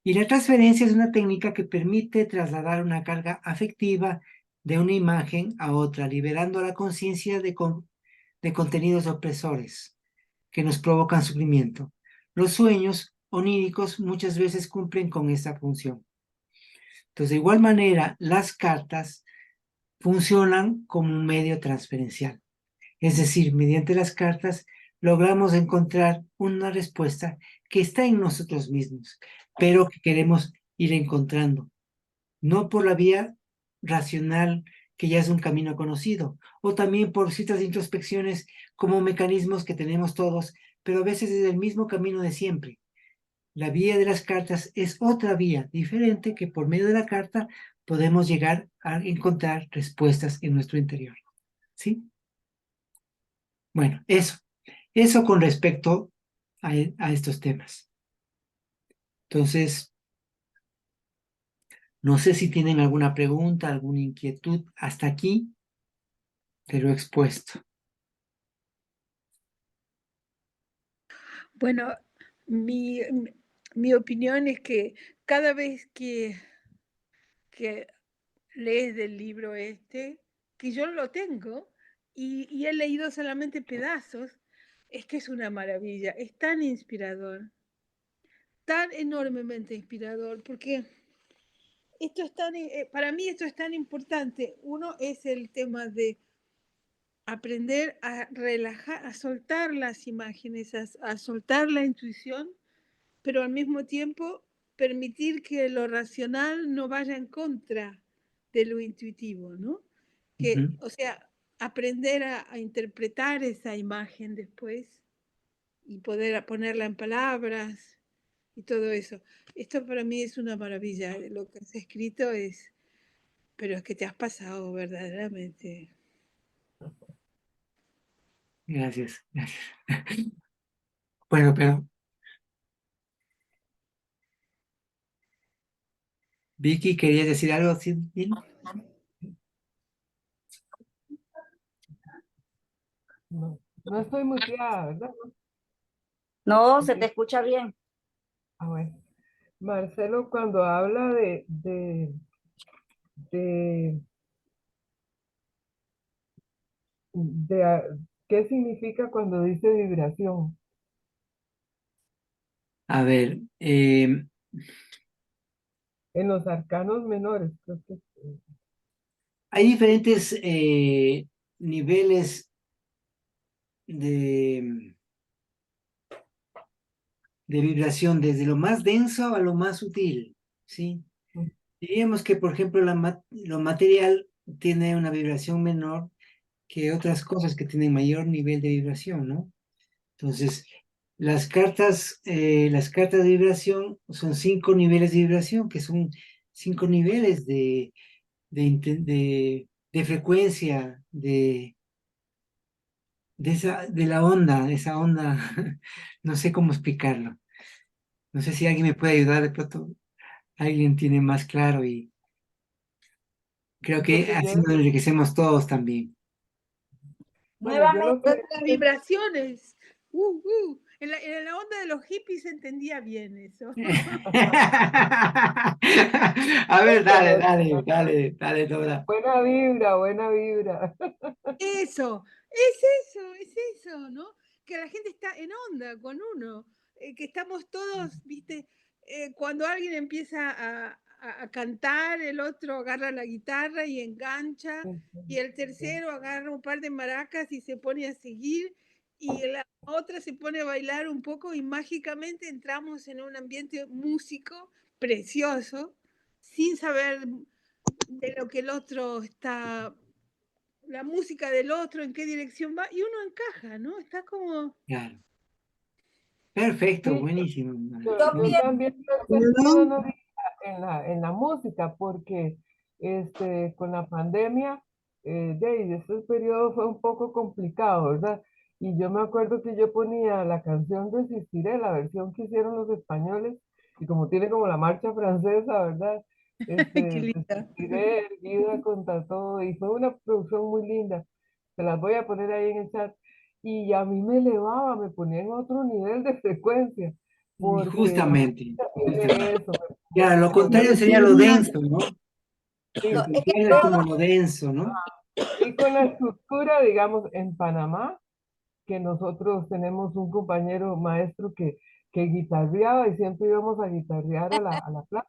Y la transferencia es una técnica que permite trasladar una carga afectiva de una imagen a otra, liberando a la conciencia de contenidos opresores que nos provocan sufrimiento. Los sueños oníricos muchas veces cumplen con esta función. Entonces, de igual manera, las cartas funcionan como un medio transferencial. Es decir, mediante las cartas logramos encontrar una respuesta que está en nosotros mismos, pero que queremos ir encontrando, no por la vía racional, que ya es un camino conocido, o también por ciertas introspecciones como mecanismos que tenemos todos, pero a veces es el mismo camino de siempre. La vía de las cartas es otra vía diferente que por medio de la carta podemos llegar a encontrar respuestas en nuestro interior. ¿Sí? Bueno, eso con respecto a estos temas. Entonces, no sé si tienen alguna pregunta, alguna inquietud. Hasta aquí te lo he expuesto. Bueno, mi opinión es que cada vez que lees del libro este, que yo lo tengo y he leído solamente pedazos, es que es una maravilla, es tan inspirador, tan enormemente inspirador, porque esto es tan, para mí esto es tan importante. Uno es el tema de aprender a relajar, a soltar las imágenes, a soltar la intuición, pero al mismo tiempo permitir que lo racional no vaya en contra de lo intuitivo, ¿no? Que, Ujú. o sea, aprender a interpretar esa imagen después y poder ponerla en palabras y todo eso. Esto para mí es una maravilla. Lo que has escrito es, pero es que te has pasado verdaderamente. Gracias, gracias. Bueno, pero Vicky, ¿querías decir algo? ¿Sí? No, no estoy muteada, ¿verdad? No, se te Ok. escucha bien. Ah, bueno. Marcelo, cuando habla de, ¿qué significa cuando dice vibración? A ver, En los arcanos menores, creo que hay diferentes niveles de, de vibración, desde lo más denso a lo más sutil, ¿sí? mm, Diríamos que, por ejemplo, lo material tiene una vibración menor que otras cosas que tienen mayor nivel de vibración, ¿no? Entonces, las cartas de vibración son 5 niveles de vibración, que son 5 niveles de frecuencia, de la onda, esa onda, no sé cómo explicarlo. No sé si alguien me puede ayudar, de pronto alguien tiene más claro y creo lo que que yo, así nos enriquecemos todos también. bueno, yo lo que Las vibraciones. En la onda de los hippies se entendía bien eso. A ver, dale, bueno, dale, dale, dale, Dora. buena vibra, buena vibra. Eso, es eso, ¿no? Que la gente está en onda con uno, que estamos todos, viste, cuando alguien empieza a cantar, el otro agarra la guitarra y engancha, y el tercero agarra un par de maracas y se pone a seguir, y la otra se pone a bailar un poco y mágicamente entramos en un ambiente músico precioso, sin saber de lo que el otro está, la música del otro, en qué dirección va, y uno encaja, ¿no? Está como... Claro. Perfecto, Sí, buenísimo. yo también he sentido, ¿no?, en la música, porque con la pandemia, ese periodo fue un poco complicado, ¿verdad? Y yo me acuerdo que yo ponía la canción Resistiré, la versión que hicieron los españoles, y como tiene como la marcha francesa, ¿verdad? Qué linda. Resistiré, erguida contra todo, y fue una producción muy linda. Se las voy a poner ahí en el chat. Y a mí me elevaba, me ponía en otro nivel de frecuencia, porque la Justamente, música tiene justamente. eso, Ya, lo me ponía contrario sería lo denso, ¿no? Lo sí, Es que contrario es todo, como lo denso, ¿no? y con la estructura, digamos, en Panamá, que nosotros tenemos un compañero maestro que guitarreaba y siempre íbamos a guitarrear a la plaza.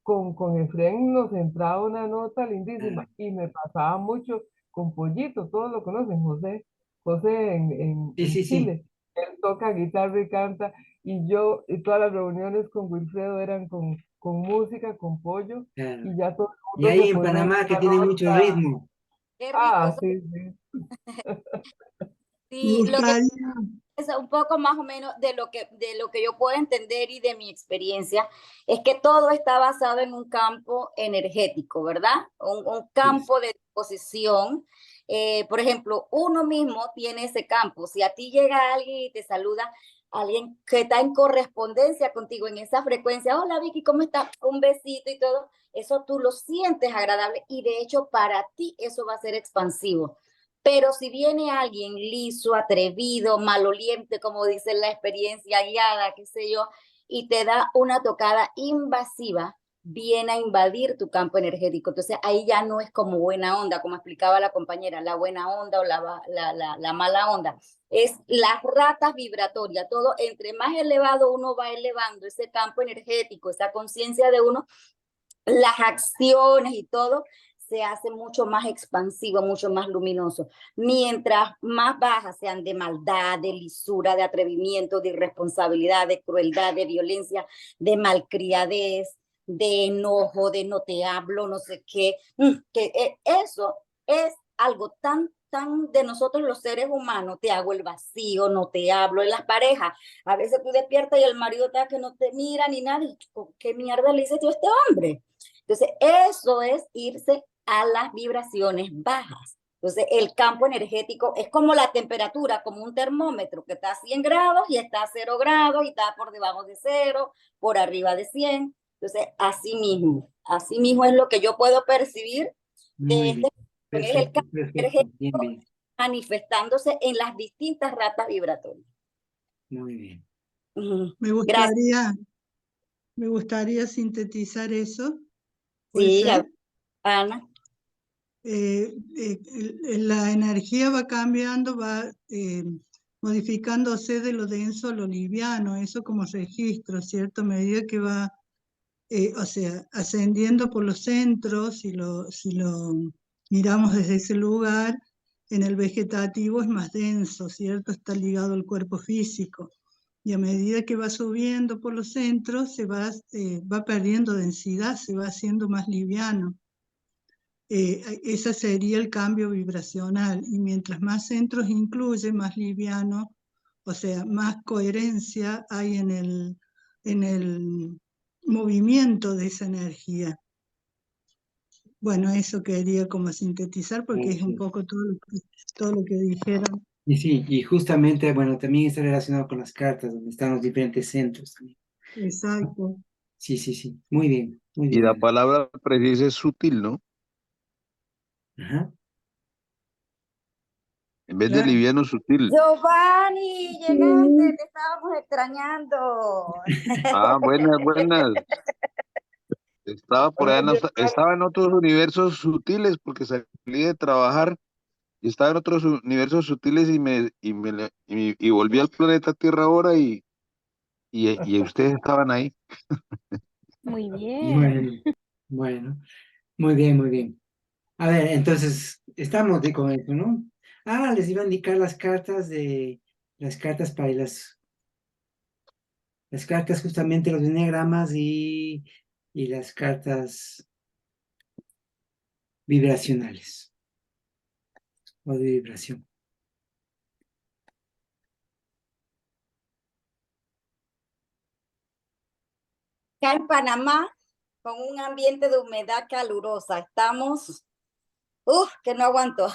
Con Efraín nos entraba una nota Ah, lindísima y me pasaba mucho con Pollito, todos lo conocen, José sí, sí, en sí, Chile. Él toca guitarra y canta y yo, y todas las reuniones con Wilfredo eran con música, con Pollo claro. y ya todo el Y mundo ahí se en pone Panamá que esta tiene mucho nota. ritmo. qué rico. Ah, sí, sí. Sí, lo que es un poco más o menos de lo que yo puedo entender y de mi experiencia, es que todo está basado en un campo energético, ¿verdad? Un campo de disposición. Por ejemplo, uno mismo tiene ese campo. Si a ti llega alguien y te saluda, alguien que está en correspondencia contigo en esa frecuencia, hola Vicky, ¿cómo estás? Un besito y todo, eso tú lo sientes agradable y de hecho para ti eso va a ser expansivo. Pero si viene alguien liso, atrevido, maloliente, como dice la experiencia guiada, qué sé yo, y te da una tocada invasiva, viene a invadir tu campo energético. Entonces ahí ya no es como buena onda, como explicaba la compañera, la buena onda o la mala onda. Es las ratas vibratorias, todo entre más elevado uno va elevando ese campo energético, esa conciencia de uno, las acciones y todo se hace mucho más expansivo, mucho más luminoso. Mientras más bajas sean de maldad, de lisura, de atrevimiento, de irresponsabilidad, de crueldad, de violencia, de malcriadez, de enojo, de no te hablo, no sé qué, que eso es algo tan de nosotros los seres humanos, te hago el vacío, no te hablo. En las parejas, a veces tú despiertas y el marido está que no te mira ni nada, y ¿qué mierda le dices tú a este hombre? Entonces, eso es irse a las vibraciones bajas. Entonces, el campo energético es como la temperatura, como un termómetro que está a 100 grados y está a 0 grados y está por debajo de 0, por arriba de 100. Entonces, así mismo es lo que yo puedo percibir de Muy este, bien. es el Perfecto, campo perfecto. Bien, energético bien. manifestándose en las distintas ratas vibratorias. Muy bien. Me Gracias. gustaría sintetizar eso. ¿Puede Sí, ser? Ana. La energía va cambiando, va modificándose de lo denso a lo liviano, eso como registro, ¿cierto? A medida que va, o sea, ascendiendo por los centros, si lo miramos desde ese lugar, en el vegetativo es más denso, ¿cierto? Está ligado al cuerpo físico. Y a medida que va subiendo por los centros, va perdiendo densidad, se va haciendo más liviano. Ese sería el cambio vibracional, y mientras más centros incluye, más liviano, o sea, más coherencia hay en el movimiento de esa energía. Bueno, eso quería como sintetizar porque es un poco todo lo que dijeron. Y sí, y justamente, bueno, también está relacionado con las cartas, donde están los diferentes centros también. Exacto. Sí, sí, sí. Muy bien, muy Y bien, la Ana. palabra precisa es sutil, ¿no? Ajá. En vez de Claro. liviano, sutil. Giovanni, llegaste, Sí. te estábamos extrañando. Ah, buenas, buenas. Estaba por allá, estaba en otros universos sutiles porque salí de trabajar y estaba en otros universos sutiles y volví al planeta Tierra ahora y ustedes estaban ahí. Muy bien. Bueno, bueno. Muy bien, muy bien. A ver, entonces, estamos con eso, ¿no? Ah, les iba a indicar las cartas para las cartas justamente, los enneagramas y las cartas vibracionales o de vibración. Acá en Panamá, con un ambiente de humedad calurosa, estamos, que no aguanto.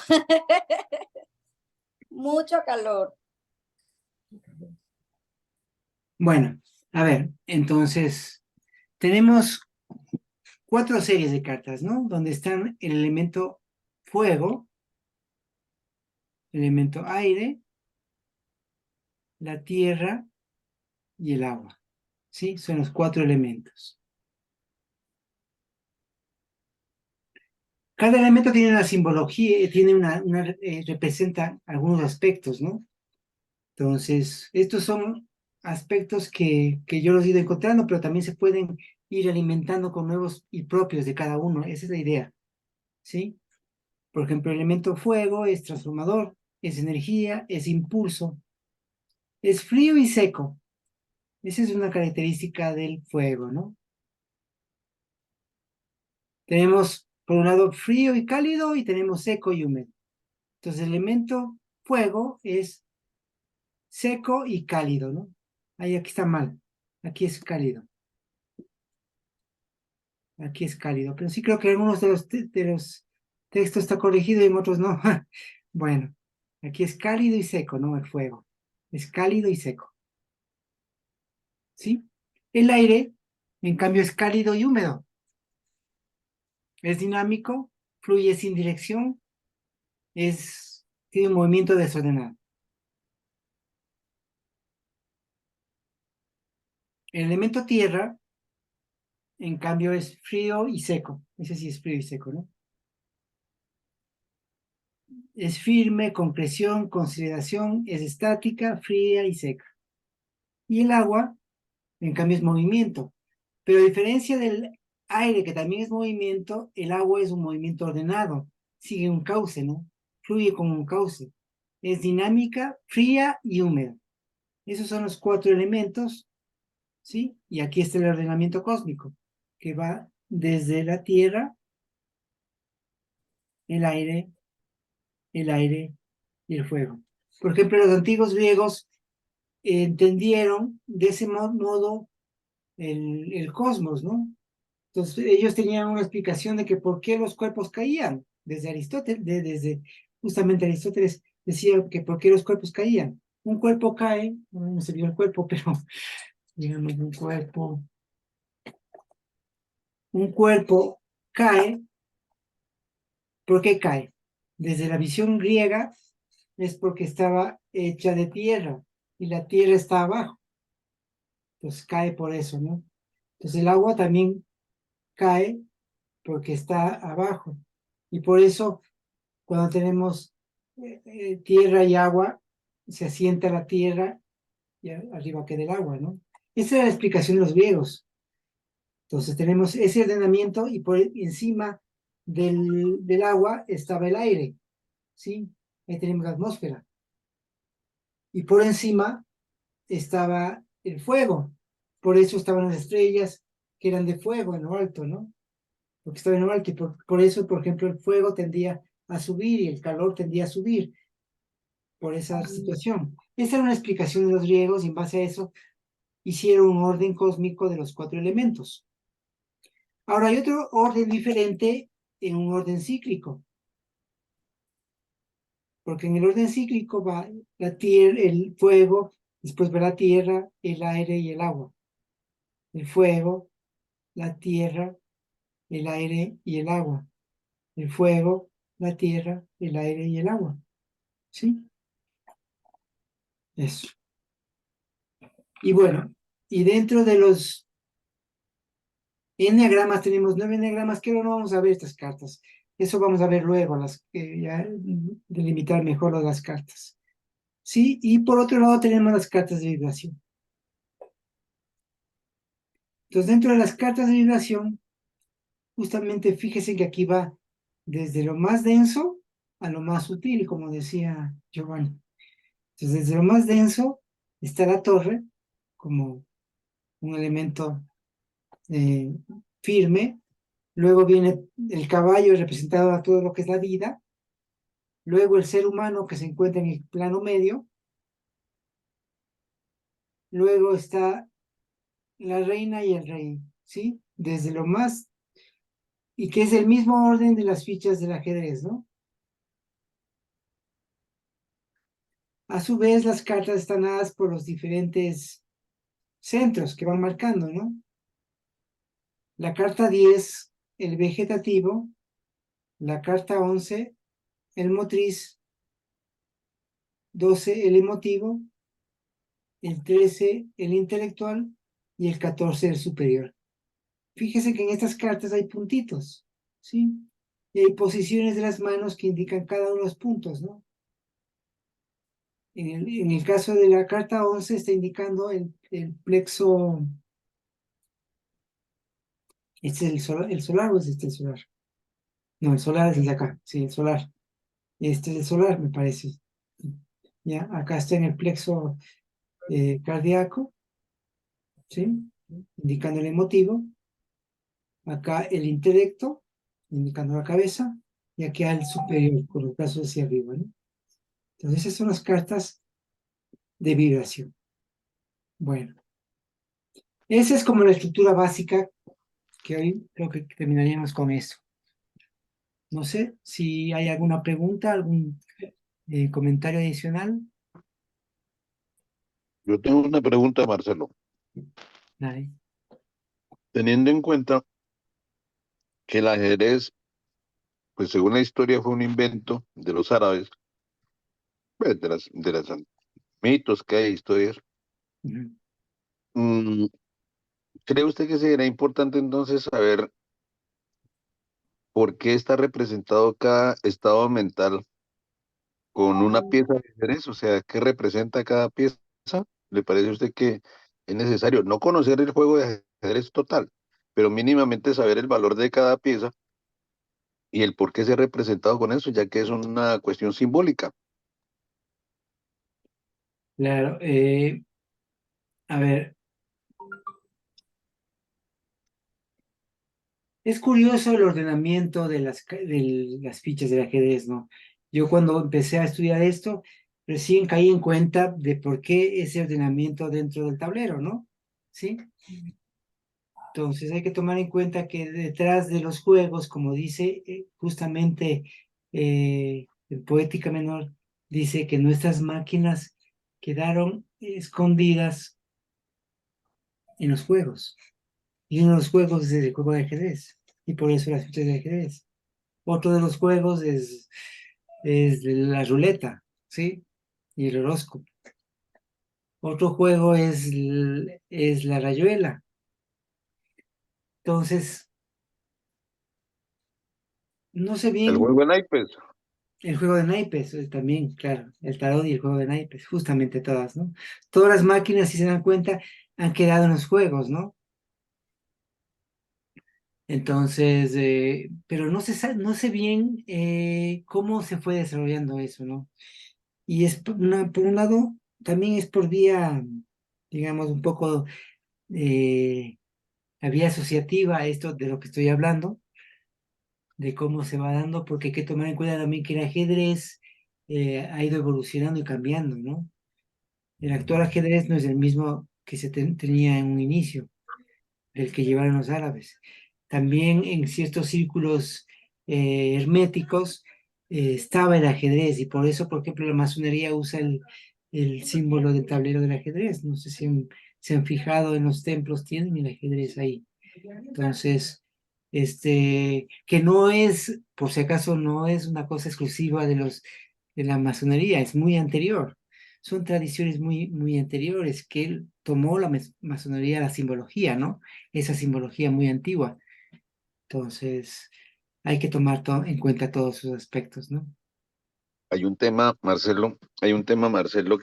Mucho calor. Bueno, a ver, entonces, tenemos 4 series de cartas, ¿no? Donde están el elemento fuego, el elemento aire, la tierra y el agua, ¿sí? Son los 4 elementos. Cada elemento tiene una simbología, representa algunos aspectos, ¿no? Entonces, estos son aspectos que yo los he ido encontrando, pero también se pueden ir alimentando con nuevos y propios de cada uno. Esa es la idea, ¿sí? Por ejemplo, el elemento fuego es transformador, es energía, es impulso, es frío y seco. Esa es una característica del fuego, ¿no? Tenemos, por un lado, frío y cálido y tenemos seco y húmedo. Entonces, el elemento fuego es seco y cálido, ¿no? Ahí aquí está mal. Aquí es cálido. Aquí es cálido. Pero sí creo que algunos de los textos está corregido y en otros no. Bueno, aquí es cálido y seco, ¿no? El fuego. Es cálido y seco. ¿Sí? El aire, en cambio, es cálido y húmedo. Es dinámico, fluye sin dirección, tiene un movimiento desordenado. El elemento tierra, en cambio, es frío y seco. Ese sí es frío y seco, ¿no? Es firme, con presión, consideración, es estática, fría y seca. Y el agua, en cambio, es movimiento. Pero a diferencia del aire, que también es movimiento, el agua es un movimiento ordenado. Sigue un cauce, ¿no? Fluye como un cauce. Es dinámica, fría y húmeda. Esos son los 4 elementos, ¿sí? Y aquí está el ordenamiento cósmico, que va desde la tierra, el aire y el fuego. Por ejemplo, los antiguos griegos entendieron de ese modo el cosmos, ¿no? Entonces ellos tenían una explicación de que por qué los cuerpos caían. Desde Aristóteles, desde justamente Aristóteles decía que por qué los cuerpos caían. Un cuerpo cae, no se vio el cuerpo, pero digamos un cuerpo cae. ¿Por qué cae? Desde la visión griega es porque estaba hecha de tierra y la tierra está abajo. Entonces cae por eso, ¿no? Entonces el agua también cae porque está abajo. Y por eso cuando tenemos tierra y agua, se asienta la tierra y arriba queda el agua, ¿no? Esa era la explicación de los griegos. Entonces tenemos ese ordenamiento y por encima del agua estaba el aire, ¿sí? Ahí tenemos la atmósfera. Y por encima estaba el fuego. Por eso estaban las estrellas que eran de fuego en lo alto, ¿no? Porque estaba en lo alto y por eso, por ejemplo, el fuego tendía a subir y el calor tendía a subir por esa situación. Esa era una explicación de los griegos y en base a eso hicieron un orden cósmico de los 4 elementos. Ahora hay otro orden diferente en un orden cíclico. Porque en el orden cíclico va la tierra, el fuego, después va la tierra, el aire y el agua. El fuego, la tierra, el aire y el agua. El fuego, la tierra, el aire y el agua. ¿Sí? Eso. Y bueno, y dentro de los enneagramas tenemos 9 enneagramas, que no vamos a ver estas cartas. Eso vamos a ver luego, ya delimitar mejor las cartas. ¿Sí? Y por otro lado tenemos las cartas de vibración. Entonces, dentro de las cartas de vibración, justamente fíjese que aquí va desde lo más denso a lo más sutil, como decía Giovanni. Entonces, desde lo más denso está la torre, como un elemento firme. Luego viene el caballo representado a todo lo que es la vida. Luego el ser humano que se encuentra en el plano medio. Luego está la reina y el rey, ¿sí? Desde lo más, y que es el mismo orden de las fichas del ajedrez, ¿no? A su vez, las cartas están dadas por los diferentes centros que van marcando, ¿no? La carta 10, el vegetativo, la carta 11, el motriz, 12, el emotivo, el 13, el intelectual y el 14, el superior. Fíjese que en estas cartas hay puntitos, ¿sí? Y hay posiciones de las manos que indican cada uno de los puntos, ¿no? En el caso de la carta 11 está indicando el plexo. ¿Este es el solar o es este el solar? No, el solar es el de acá, sí, el solar. Este es el solar, me parece. Ya, acá está en el plexo cardíaco, ¿sí? Indicando el emotivo. Acá el intelecto, indicando la cabeza. Y acá el superior, con los brazos hacia arriba, ¿no? Entonces esas son las cartas de vibración. Bueno, esa es como la estructura básica que hoy creo que terminaríamos con eso. No sé si hay alguna pregunta, algún comentario adicional. Yo tengo una pregunta, Marcelo. Nadie. Teniendo en cuenta que el ajedrez, pues según la historia, fue un invento de los árabes, pues, de las mitos que hay, historias. Ujú. Mm, ¿Cree usted que sería importante entonces saber por qué está representado cada estado mental con una pieza de ajedrez? O sea, ¿qué representa cada pieza? ¿Le parece a usted que es necesario no conocer el juego de ajedrez total, pero mínimamente saber el valor de cada pieza y el por qué se ha representado con eso, ya que es una cuestión simbólica? Claro, a ver, es curioso el ordenamiento de las fichas del ajedrez, ¿no? Yo cuando empecé a estudiar esto, recién caí en cuenta de por qué ese ordenamiento dentro del tablero, ¿no? ¿Sí? Entonces hay que tomar en cuenta que detrás de los juegos, como dice justamente en Poética Menor, dice que nuestras máquinas quedaron escondidas en los juegos. Y uno de los juegos es el juego de ajedrez. Y por eso las fichas de ajedrez. Otro de los juegos es la ruleta, ¿sí? Y el horóscopo. Otro juego es la rayuela. Entonces, no sé El bien juego de naipes. el juego de naipes, también, claro, el tarot y el juego de naipes, justamente todas, ¿no? Todas las máquinas, si se dan cuenta, han quedado en los juegos, ¿no? Entonces, pero no sé bien cómo se fue desarrollando eso, ¿no? Y es por un lado, también es por vía, digamos, un poco la vía asociativa a esto de lo que estoy hablando, de cómo se va dando, porque hay que tomar en cuenta también que el ajedrez ha ido evolucionando y cambiando, ¿no? El actual ajedrez no es el mismo que se tenía en un inicio, del que llevaron los árabes. También en ciertos círculos herméticos estaba el ajedrez y por eso, por ejemplo, la masonería usa el símbolo del tablero del ajedrez. No sé si se han fijado en los templos, tienen el ajedrez ahí. Entonces, que no es, por si acaso, no es una cosa exclusiva de la masonería, es muy anterior. Son tradiciones muy, muy anteriores que él tomó la masonería, la simbología, ¿no? Esa simbología muy antigua. Entonces, hay que tomar en cuenta todos esos aspectos, ¿no? Hay un tema, Marcelo,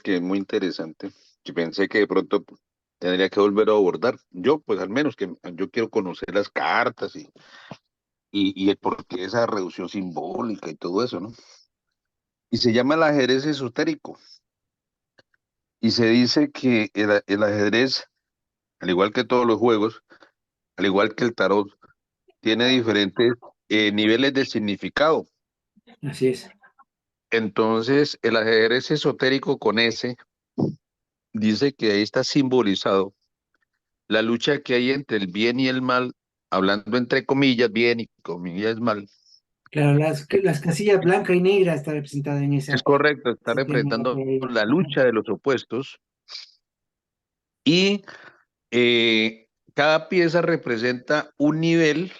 que es muy interesante, que pensé que de pronto tendría que volver a abordar. Yo, pues al menos que yo quiero conocer las cartas y el porqué de esa reducción simbólica y todo eso, ¿no? Y se llama el ajedrez esotérico. Y se dice que el ajedrez, al igual que todos los juegos, al igual que el tarot, tiene diferentes niveles de significado. Así es. Entonces, el ajedrez esotérico con S dice que ahí está simbolizado la lucha que hay entre el bien y el mal, hablando entre comillas bien y comillas mal. Claro, las casillas blanca y negra está representada en Es correcto, está ese tema de la representando polaridad. la Ajá. lucha de los opuestos y cada pieza representa un nivel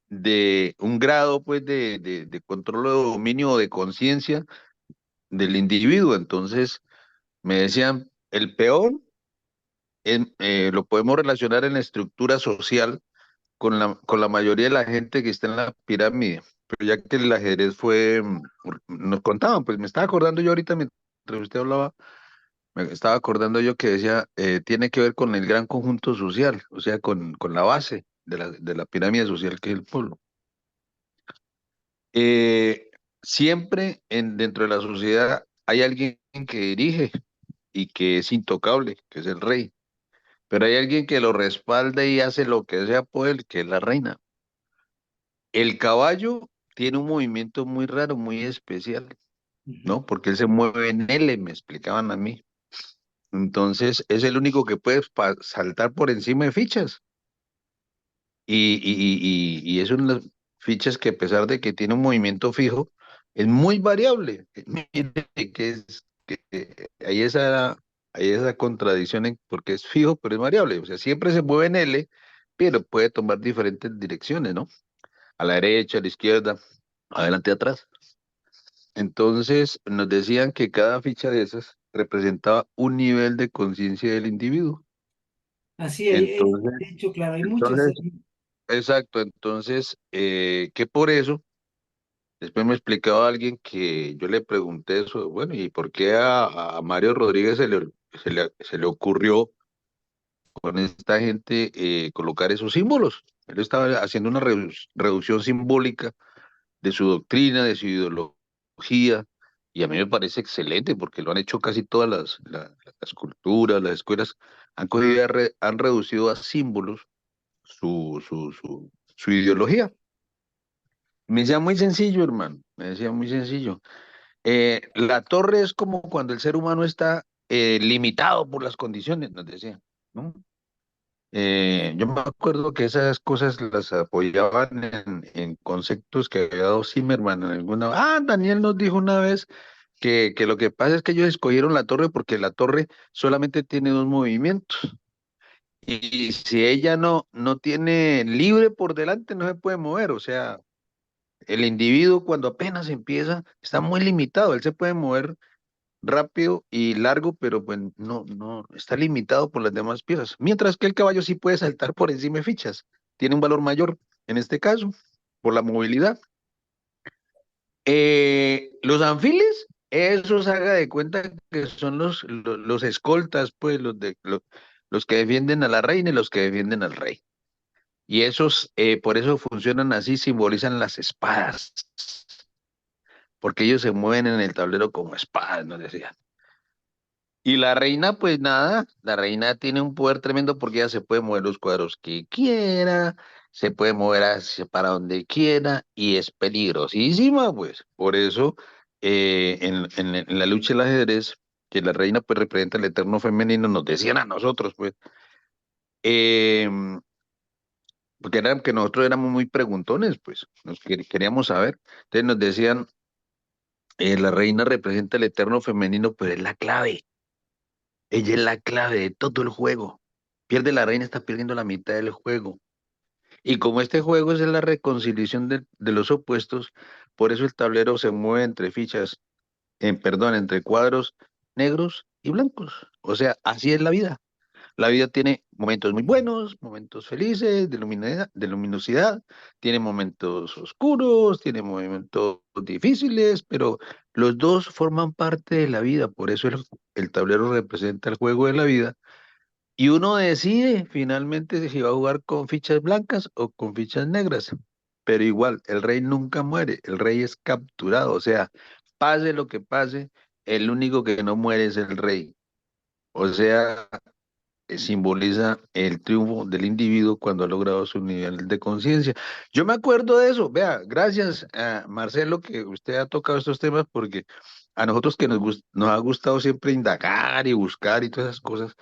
de un grado pues de control o de dominio o de conciencia del individuo. Entonces, me decían, el peón lo podemos relacionar en la estructura social con la mayoría de la gente que está en la pirámide. Pero ya que el ajedrez fue, nos contaban, pues me estaba acordando yo ahorita mientras usted hablaba, me estaba acordando yo que decía, tiene que ver con el gran conjunto social, o sea, con la base de la pirámide social que es el pueblo. Eh, Siempre dentro de la sociedad hay alguien que dirige y que es intocable, que es el rey, pero hay alguien que lo respalda y hace lo que sea por él, que es la reina. El caballo tiene un movimiento muy raro, muy especial, Ujú. ¿no? Porque él se mueve en L, me explicaban a mí. Entonces es el único que puede saltar por encima de fichas. Y es una de las fichas que a pesar de que tiene un movimiento fijo, es muy variable. Mire que hay esa contradicción porque es fijo, pero es variable. O sea, siempre se mueve en L, pero puede tomar diferentes direcciones, ¿no? A la derecha, a la izquierda, adelante, atrás. Entonces nos decían que cada ficha de esas representaba un nivel de conciencia del individuo. Así, Entonces, de hecho, claro, hay muchas. entonces, exacto, entonces, que por eso, después me explicaba alguien que yo le pregunté eso, bueno, ¿y por qué a Mario Rodríguez se le ocurrió con esta gente colocar esos símbolos? Él estaba haciendo una reducción simbólica de su doctrina, de su ideología, y a mí me parece excelente porque lo han hecho casi todas las culturas, las escuelas, han cogido y han reducido a símbolos su ideología. Me decía muy sencillo, hermano, me decía muy sencillo. La torre es como cuando el ser humano está limitado por las condiciones, nos decía, ¿no? Yo me acuerdo que esas cosas las apoyaban en conceptos que había dado Zimmerman en alguna. Daniel nos dijo una vez que lo que pasa es que ellos escogieron la torre porque la torre solamente tiene dos movimientos. Y si ella no tiene libre por delante, no se puede mover. O sea, el individuo cuando apenas empieza está muy limitado. Él se puede mover rápido y largo, pero pues no está limitado por las demás piezas. Mientras que el caballo sí puede saltar por encima de fichas. Tiene un valor mayor en este caso, por la movilidad. Los anfiles, esos haga de cuenta que son los escoltas, pues los que defienden a la reina y los que defienden al rey. Y esos, por eso funcionan así, simbolizan las espadas, porque ellos se mueven en el tablero como espadas, nos decían. Y la reina, pues nada, la reina tiene un poder tremendo porque ella se puede mover los cuadros que quiera, se puede mover hacia para donde quiera y es peligrosísima, pues. Por eso, en la lucha del ajedrez, que la reina pues representa el eterno femenino, nos decían a nosotros, pues, eh, porque era que nosotros éramos muy preguntones, pues, queríamos saber. Entonces nos decían, la reina representa el eterno femenino, pero es la clave. Ella es la clave de todo el juego. Pierde la reina, está perdiendo la mitad del juego. Y como este juego es la reconciliación de los opuestos, por eso el tablero se mueve entre fichas, perdón, entre cuadros negros y blancos. O sea, así es la vida. La vida tiene momentos muy buenos, momentos felices, de luminosidad, tiene momentos oscuros, tiene momentos difíciles, pero los dos forman parte de la vida. Por eso el tablero representa el juego de la vida y uno decide finalmente si va a jugar con fichas blancas o con fichas negras. Pero igual, el rey nunca muere, el rey es capturado. O sea, pase lo que pase, el único que no muere es el rey. O sea, simboliza el triunfo del individuo cuando ha logrado su nivel de conciencia. Yo me acuerdo de eso. Vea, gracias a Marcelo que usted ha tocado estos temas porque a nosotros que nos ha gustado siempre indagar y buscar y todas esas cosas,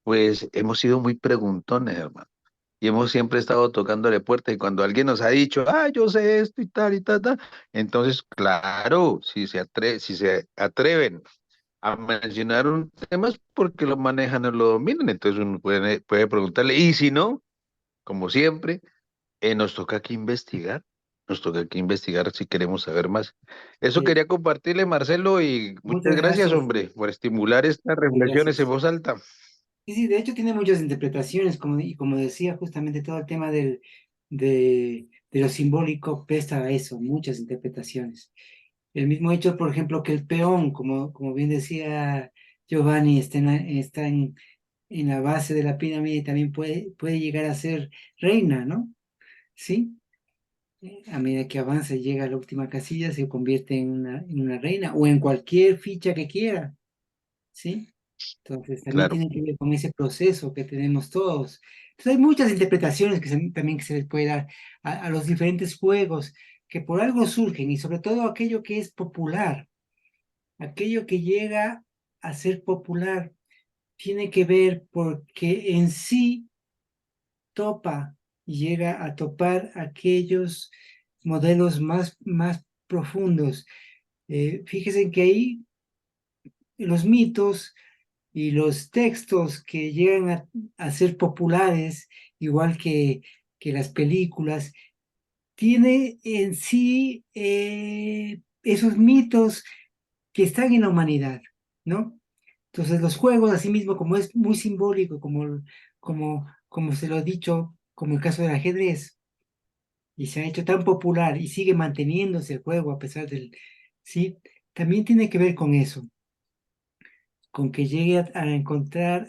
pues hemos sido muy preguntones, hermano. Y hemos siempre estado tocándole puerta y cuando alguien nos ha dicho, yo sé esto y tal, entonces, claro, si se atreven a mencionar un tema es porque lo manejan o lo dominan, entonces uno puede preguntarle, y si no, como siempre, nos toca aquí investigar si queremos saber más. Eso Eh, quería compartirle, Marcelo, y muchas Muchas gracias, gracias. hombre, por estimular estas reflexiones en Gracias. voz alta. Sí, sí, de hecho tiene muchas interpretaciones, y como decía, justamente todo el tema de lo simbólico presta a eso, muchas interpretaciones. El mismo hecho, por ejemplo, que el peón, como bien decía Giovanni, está en la base de la pirámide y también puede llegar a ser reina, ¿no? ¿Sí? A medida que avanza y llega a la última casilla, se convierte en una reina o en cualquier ficha que quiera, ¿sí? Entonces, también Claro, tiene que ver con ese proceso que tenemos todos. Entonces, hay muchas interpretaciones también que se les puede dar a los diferentes juegos que por algo surgen y sobre todo aquello que es popular, aquello que llega a ser popular. tiene que ver porque en sí topa y llega a topar aquellos modelos más profundos. Fíjese que ahí los mitos y los textos que llegan a ser populares, igual que las películas, tiene en sí esos mitos que están en la humanidad, ¿no? Entonces los juegos, asimismo, como es muy simbólico, como se lo he dicho, como el caso del ajedrez, y se ha hecho tan popular y sigue manteniéndose el juego a pesar del, sí, también tiene que ver con eso, con que llegue a encontrar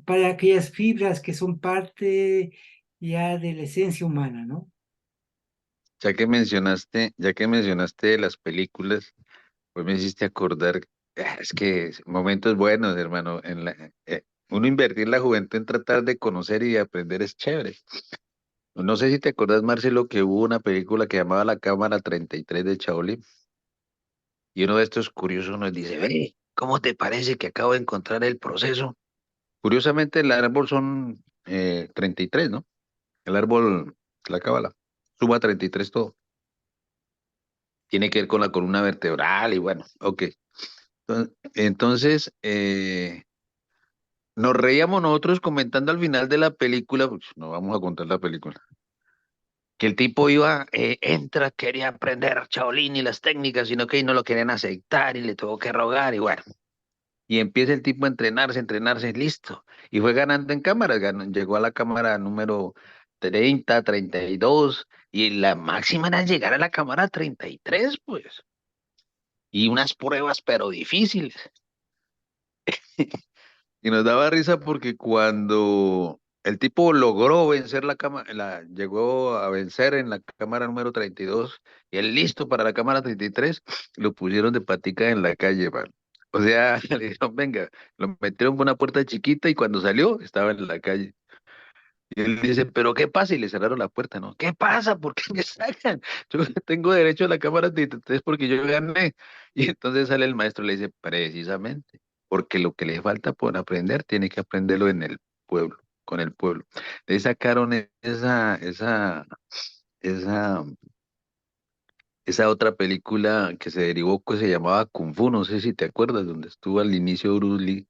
para aquellas fibras que son parte ya de la esencia humana, ¿no? Ya que mencionaste las películas, pues me hiciste acordar, es que momentos buenos, hermano, uno invertir la juventud en tratar de conocer y de aprender es chévere. No sé si te acordás, Marcelo, que hubo una película que llamaba La Cámara 33 de Shaolin, y uno de estos curiosos nos dice, ve, ¿cómo te parece que acabo de encontrar el proceso? Curiosamente, el árbol son 33, ¿no? El árbol, la cábala, suma 33 todo. Tiene que ver con la columna vertebral y bueno, ok. Entonces, nos reíamos nosotros comentando al final de la película, pues no vamos a contar la película, que el tipo iba, entra, quería aprender Shaolin y las técnicas, sino que no lo querían aceptar y le tuvo que rogar y bueno. Y empieza el tipo a entrenarse, listo. Y fue ganando en cámaras, llegó a la cámara número 30, 32, y la máxima era llegar a la cámara 33, pues. Y unas pruebas, pero difíciles. Y nos daba risa porque cuando el tipo logró vencer la cámara, llegó a vencer en la cámara número 32 y él listo para la cámara 33, lo pusieron de patica en la calle, man. O sea, le dijeron, venga, lo metieron por una puerta chiquita y cuando salió estaba en la calle. Y él dice, ¿pero qué pasa? Y le cerraron la puerta, ¿no? ¿Qué pasa? ¿Por qué me sacan? Yo tengo derecho a la cámara 33 porque yo gané. Y entonces sale el maestro y le dice, precisamente, porque lo que le falta por aprender, tiene que aprenderlo en el pueblo, con el pueblo. Le sacaron esa, esa otra película que se derivó, que se llamaba Kung Fu, no sé si te acuerdas, donde estuvo al inicio Bruce Lee.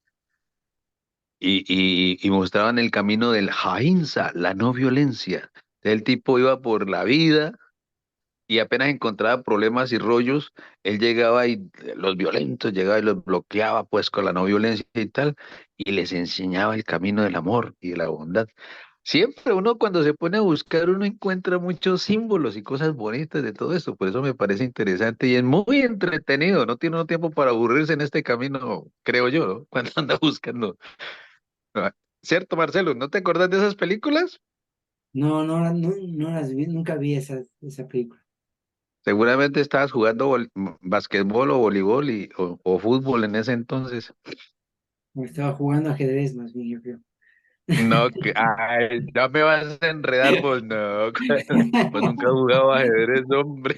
Y mostraban el camino del Ahimsa, la no violencia. El tipo iba por la vida y apenas encontraba problemas y rollos, él llegaba y los violentos llegaba y los bloqueaba pues con la no violencia y tal, y les enseñaba el camino del amor y de la bondad. Siempre uno cuando se pone a buscar, uno encuentra muchos símbolos y cosas bonitas de todo esto, por eso me parece interesante y es muy entretenido, no tiene uno tiempo para aburrirse en este camino, creo yo, ¿no? Cuando anda buscando. Ah, ¿cierto, Marcelo? ¿No te acordás de esas películas? No, no las vi, nunca vi esa película. Seguramente estabas jugando basquetbol o voleibol o fútbol en ese entonces. O estaba jugando ajedrez más bien, yo creo. No, ay, ya me vas a enredar, pues no. Pues nunca he jugado ajedrez, hombre.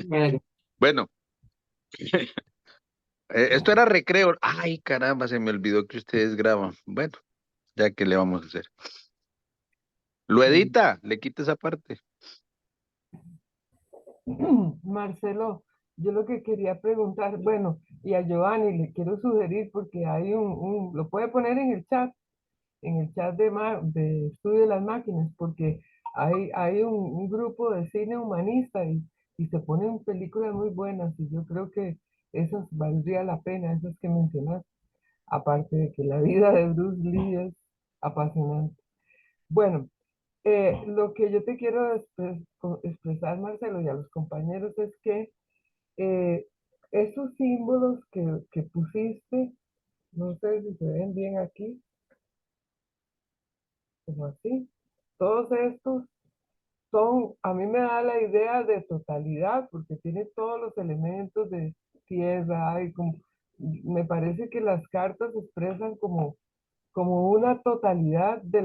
Bueno, Bueno, esto era recreo. Ay, caramba, se me olvidó que ustedes graban. Bueno, ya que le vamos a hacer. Lo edita, le quita esa parte. Marcelo, yo lo que quería preguntar, bueno, y a Giovanni le quiero sugerir porque hay lo puede poner en el chat de estudio de las máquinas, porque hay un grupo de cine humanista y se ponen películas muy buenas y yo creo que esas valdría la pena, esas que mencionas, aparte de que la vida de Bruce Lee es apasionante. Bueno, lo que yo te quiero expresar, Marcelo, y a los compañeros es que eh, esos símbolos que pusiste, no sé si se ven bien aquí, como así, todos estos son, a mí me da la idea de totalidad, porque tiene todos los elementos de tierra, y como, me parece que las cartas expresan como una totalidad de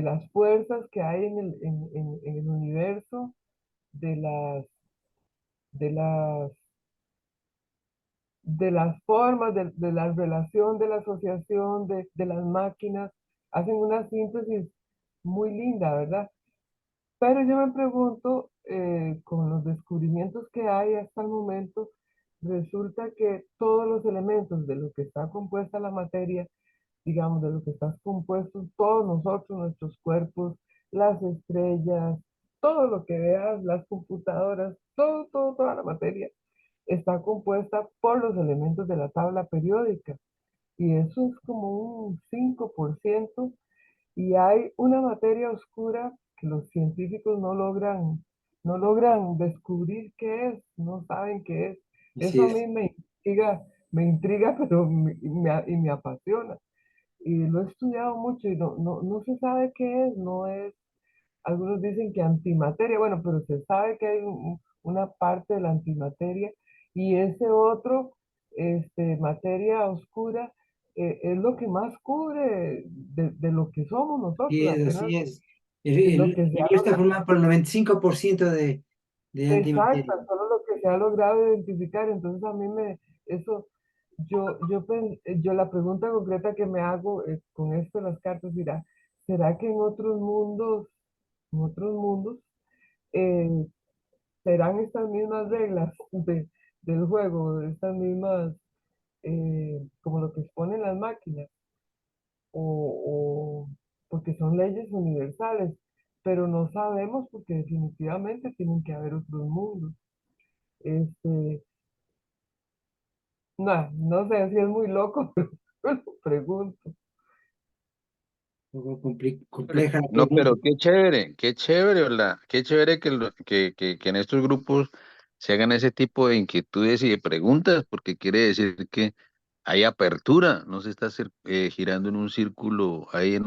las fuerzas que hay en el universo, de las, de las, de las formas, de la relación, de la asociación, de las máquinas, hacen una síntesis muy linda, ¿verdad? Pero yo me pregunto, con los descubrimientos que hay hasta el momento, resulta que todos los elementos de lo que está compuesta la materia, digamos, de lo que está compuesto todos nosotros, nuestros cuerpos, las estrellas, todo lo que veas, las computadoras, toda la materia, está compuesta por los elementos de la tabla periódica. Y eso es como un 5%. Y hay una materia oscura que los científicos no logran descubrir qué es, no saben qué es. Así Eso a es. mí me intriga, pero y me apasiona. Y lo he estudiado mucho y no se sabe qué es, no es, algunos dicen que antimateria, bueno, pero se sabe que hay una parte de la antimateria y ese otro, materia oscura, es lo que más cubre de lo que somos Sí, nosotros, es, apenas así es. es lo El que se ha universo está logrado. formado por el 95% de Exacto, antimateria. solo lo que se ha logrado identificar. Entonces a mí eso, yo la pregunta concreta que me hago, con esto de las cartas, dirá, ¿será que en otros mundos, eh, serán estas mismas reglas del juego, estas mismas, como lo que exponen las máquinas, o porque son leyes universales, pero no sabemos porque definitivamente tienen que haber otros mundos. Este, no sé si es muy loco, pero lo pregunto. Un poco compleja la No, pregunta. pero qué chévere, ¿verdad? Qué chévere que en estos grupos se hagan ese tipo de inquietudes y de preguntas, porque quiere decir que hay apertura, no se está girando en un círculo ahí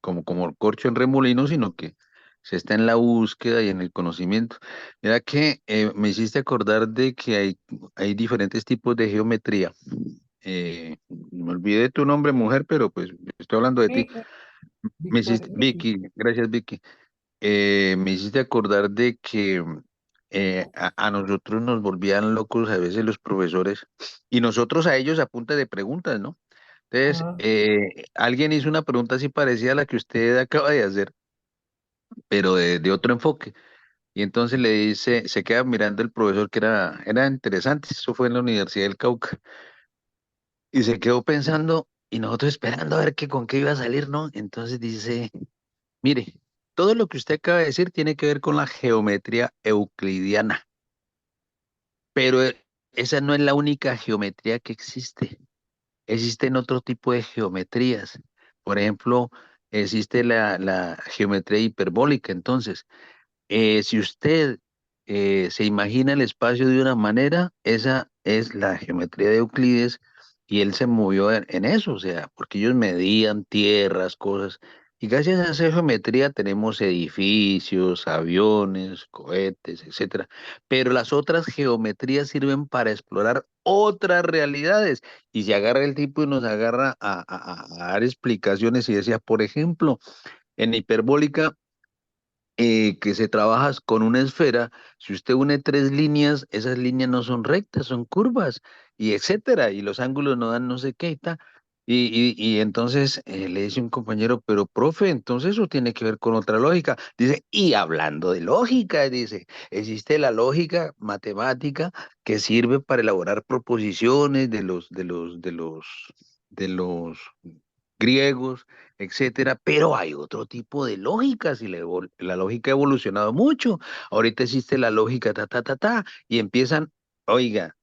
como corcho en remolino, sino que se está en la búsqueda y en el conocimiento. Mira que me hiciste acordar de que hay diferentes tipos de geometría. Me olvidé tu nombre, mujer, pero pues estoy hablando de ti. Vicky, Me Victoria, hiciste, Vicky. Vicky, gracias Vicky. Me hiciste acordar de que a nosotros nos volvían locos a veces los profesores y nosotros a ellos a punta de preguntas, ¿no? Entonces, Ajá, alguien hizo una pregunta así parecida a la que usted acaba de hacer, pero de otro enfoque. Y entonces le dice, se queda mirando el profesor que era interesante, eso fue en la Universidad del Cauca, y se quedó pensando y nosotros esperando a ver con qué iba a salir, ¿no? Entonces dice... Mire, todo lo que usted acaba de decir tiene que ver con la geometría euclidiana, pero esa no es la única geometría que existe. Existen otro tipo de geometrías. Por ejemplo, existe la geometría hiperbólica. Entonces, si usted se imagina el espacio de una manera, esa es la geometría de Euclides y él se movió en eso, o sea, porque ellos medían tierras, cosas, y gracias a esa geometría tenemos edificios, aviones, cohetes, etcétera. Pero las otras geometrías sirven para explorar otras realidades y se agarra el tipo y nos agarra a dar explicaciones y decía, por ejemplo, en hiperbólica que se trabaja con una esfera, si usted une tres líneas, esas líneas no son rectas, son curvas, y etcétera, y los ángulos no dan no sé qué y tal. Y entonces le dice un compañero, pero profe, entonces eso tiene que ver con otra lógica. Dice, y hablando de lógica, dice, existe la lógica matemática que sirve para elaborar proposiciones de los griegos, etcétera, pero hay otro tipo de lógicas y la lógica ha evolucionado mucho. Ahorita existe la lógica ta, ta, ta, ta, y empiezan, oiga,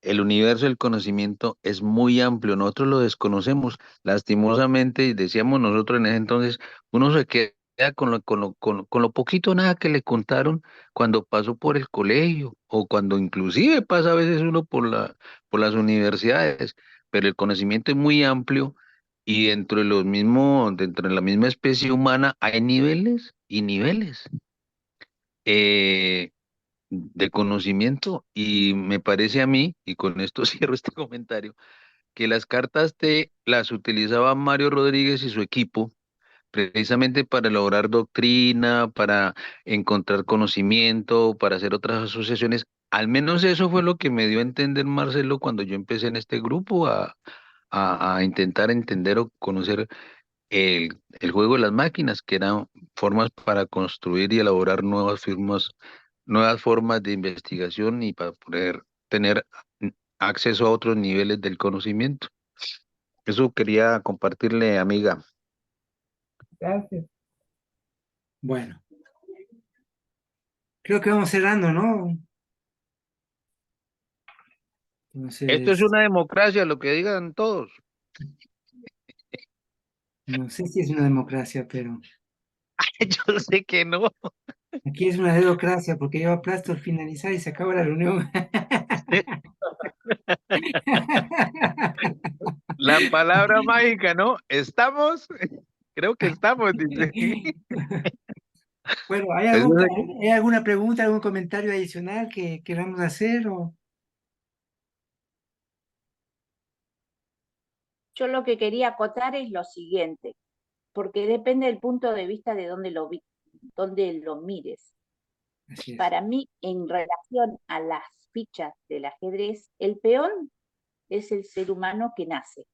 el universo del conocimiento es muy amplio, nosotros lo desconocemos, lastimosamente, y decíamos nosotros en ese entonces, uno se queda con lo poquito nada que le contaron cuando pasó por el colegio, o cuando inclusive pasa a veces uno por las universidades, pero el conocimiento es muy amplio y dentro de la misma especie humana hay niveles y niveles. Eh, de conocimiento y me parece a mí, y con esto cierro este comentario, que las cartas las utilizaba Mario Rodríguez y su equipo precisamente para elaborar doctrina, para encontrar conocimiento, para hacer otras asociaciones al menos eso fue lo que me dio a entender Marcelo cuando yo empecé en este grupo a intentar entender o conocer el juego de las máquinas, que eran formas para construir y elaborar nuevas formas de investigación y para poder tener acceso a otros niveles del conocimiento. Eso quería compartirle, amiga. Gracias. Bueno, creo que vamos cerrando, ¿no? Esto es Entonces, una democracia, lo que digan todos. no sé si es una democracia, pero Yo sé que no. aquí es una democracia porque yo aplasto al finalizar y se acaba la reunión. La palabra mágica, ¿no? ¿Estamos? Creo que estamos, dice. Bueno, Eso es- ¿hay alguna pregunta, algún comentario adicional que queramos hacer? Yo lo que quería acotar es lo siguiente, porque depende del punto de vista de donde lo mires. Así es. Para mí, en relación a las fichas del ajedrez, el peón es el ser humano que nace,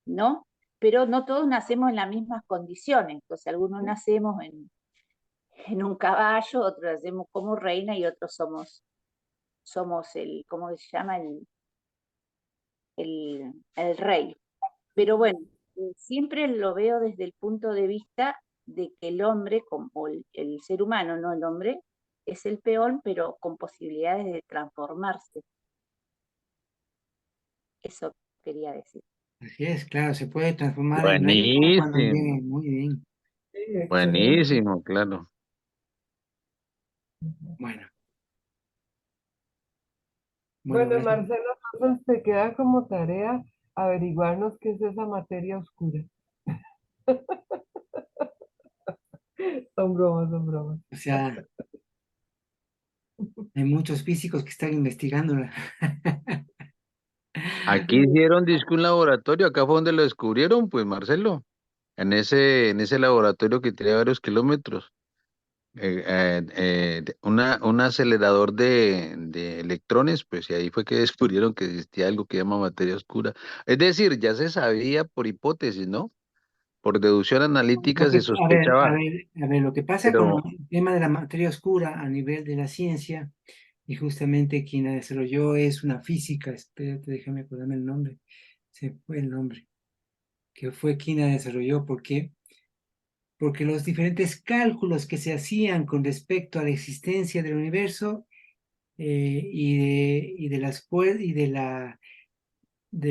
¿no? Pero no todos nacemos en las mismas condiciones. Entonces, algunos nacemos en un caballo, otros nacemos como reina y otros somos el, ¿cómo se llama? El rey. Pero bueno, siempre lo veo desde el punto de vista de que el hombre, como el ser humano, no el hombre, es el peón, pero con posibilidades de transformarse. Eso quería decir. Así es, claro, se puede transformar en reina cuando Buenísimo, llegue. Muy bien. Sí, excelente. buenísimo, claro. Bueno, bueno, Bueno, gracias. Marcelo, entonces te queda como tarea averiguarnos qué es esa materia oscura. Son bromas, son bromas. O sea, hay muchos físicos que están investigándola. Aquí hicieron disque un laboratorio, acá fue donde lo descubrieron, pues Marcelo, en ese laboratorio que tiene varios kilómetros. Un acelerador de electrones, pues y ahí fue que descubrieron que existía algo que llama materia oscura. Es decir, ya se sabía por hipótesis, ¿no? Por deducción analítica se sospechaba, Lo que pasa con pero el tema de la materia oscura a nivel de la ciencia, y justamente quien la desarrolló es una física, espérate, déjame acordarme el nombre, se fue el nombre, que fue quien la desarrolló, ¿por qué? Porque los diferentes cálculos que se hacían con respecto a la existencia del universo de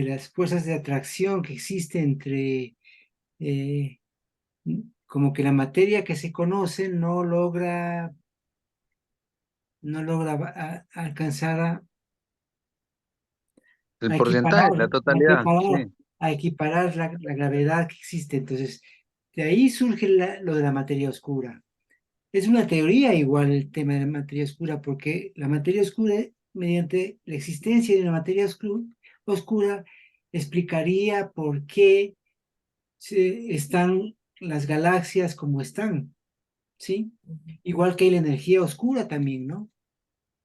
las fuerzas de atracción que existen entre, eh, como que la materia que se conoce no logra alcanzar el a porcentaje, equiparar, la a totalidad, sí. equiparar, a equiparar la gravedad que existe. Entonces, de ahí surge lo de la materia oscura. Es una teoría igual el tema de la materia oscura, porque la materia oscura, mediante la existencia de una materia oscura, explicaría por qué están las galaxias como están, ¿sí? Igual que hay la energía oscura también, ¿no?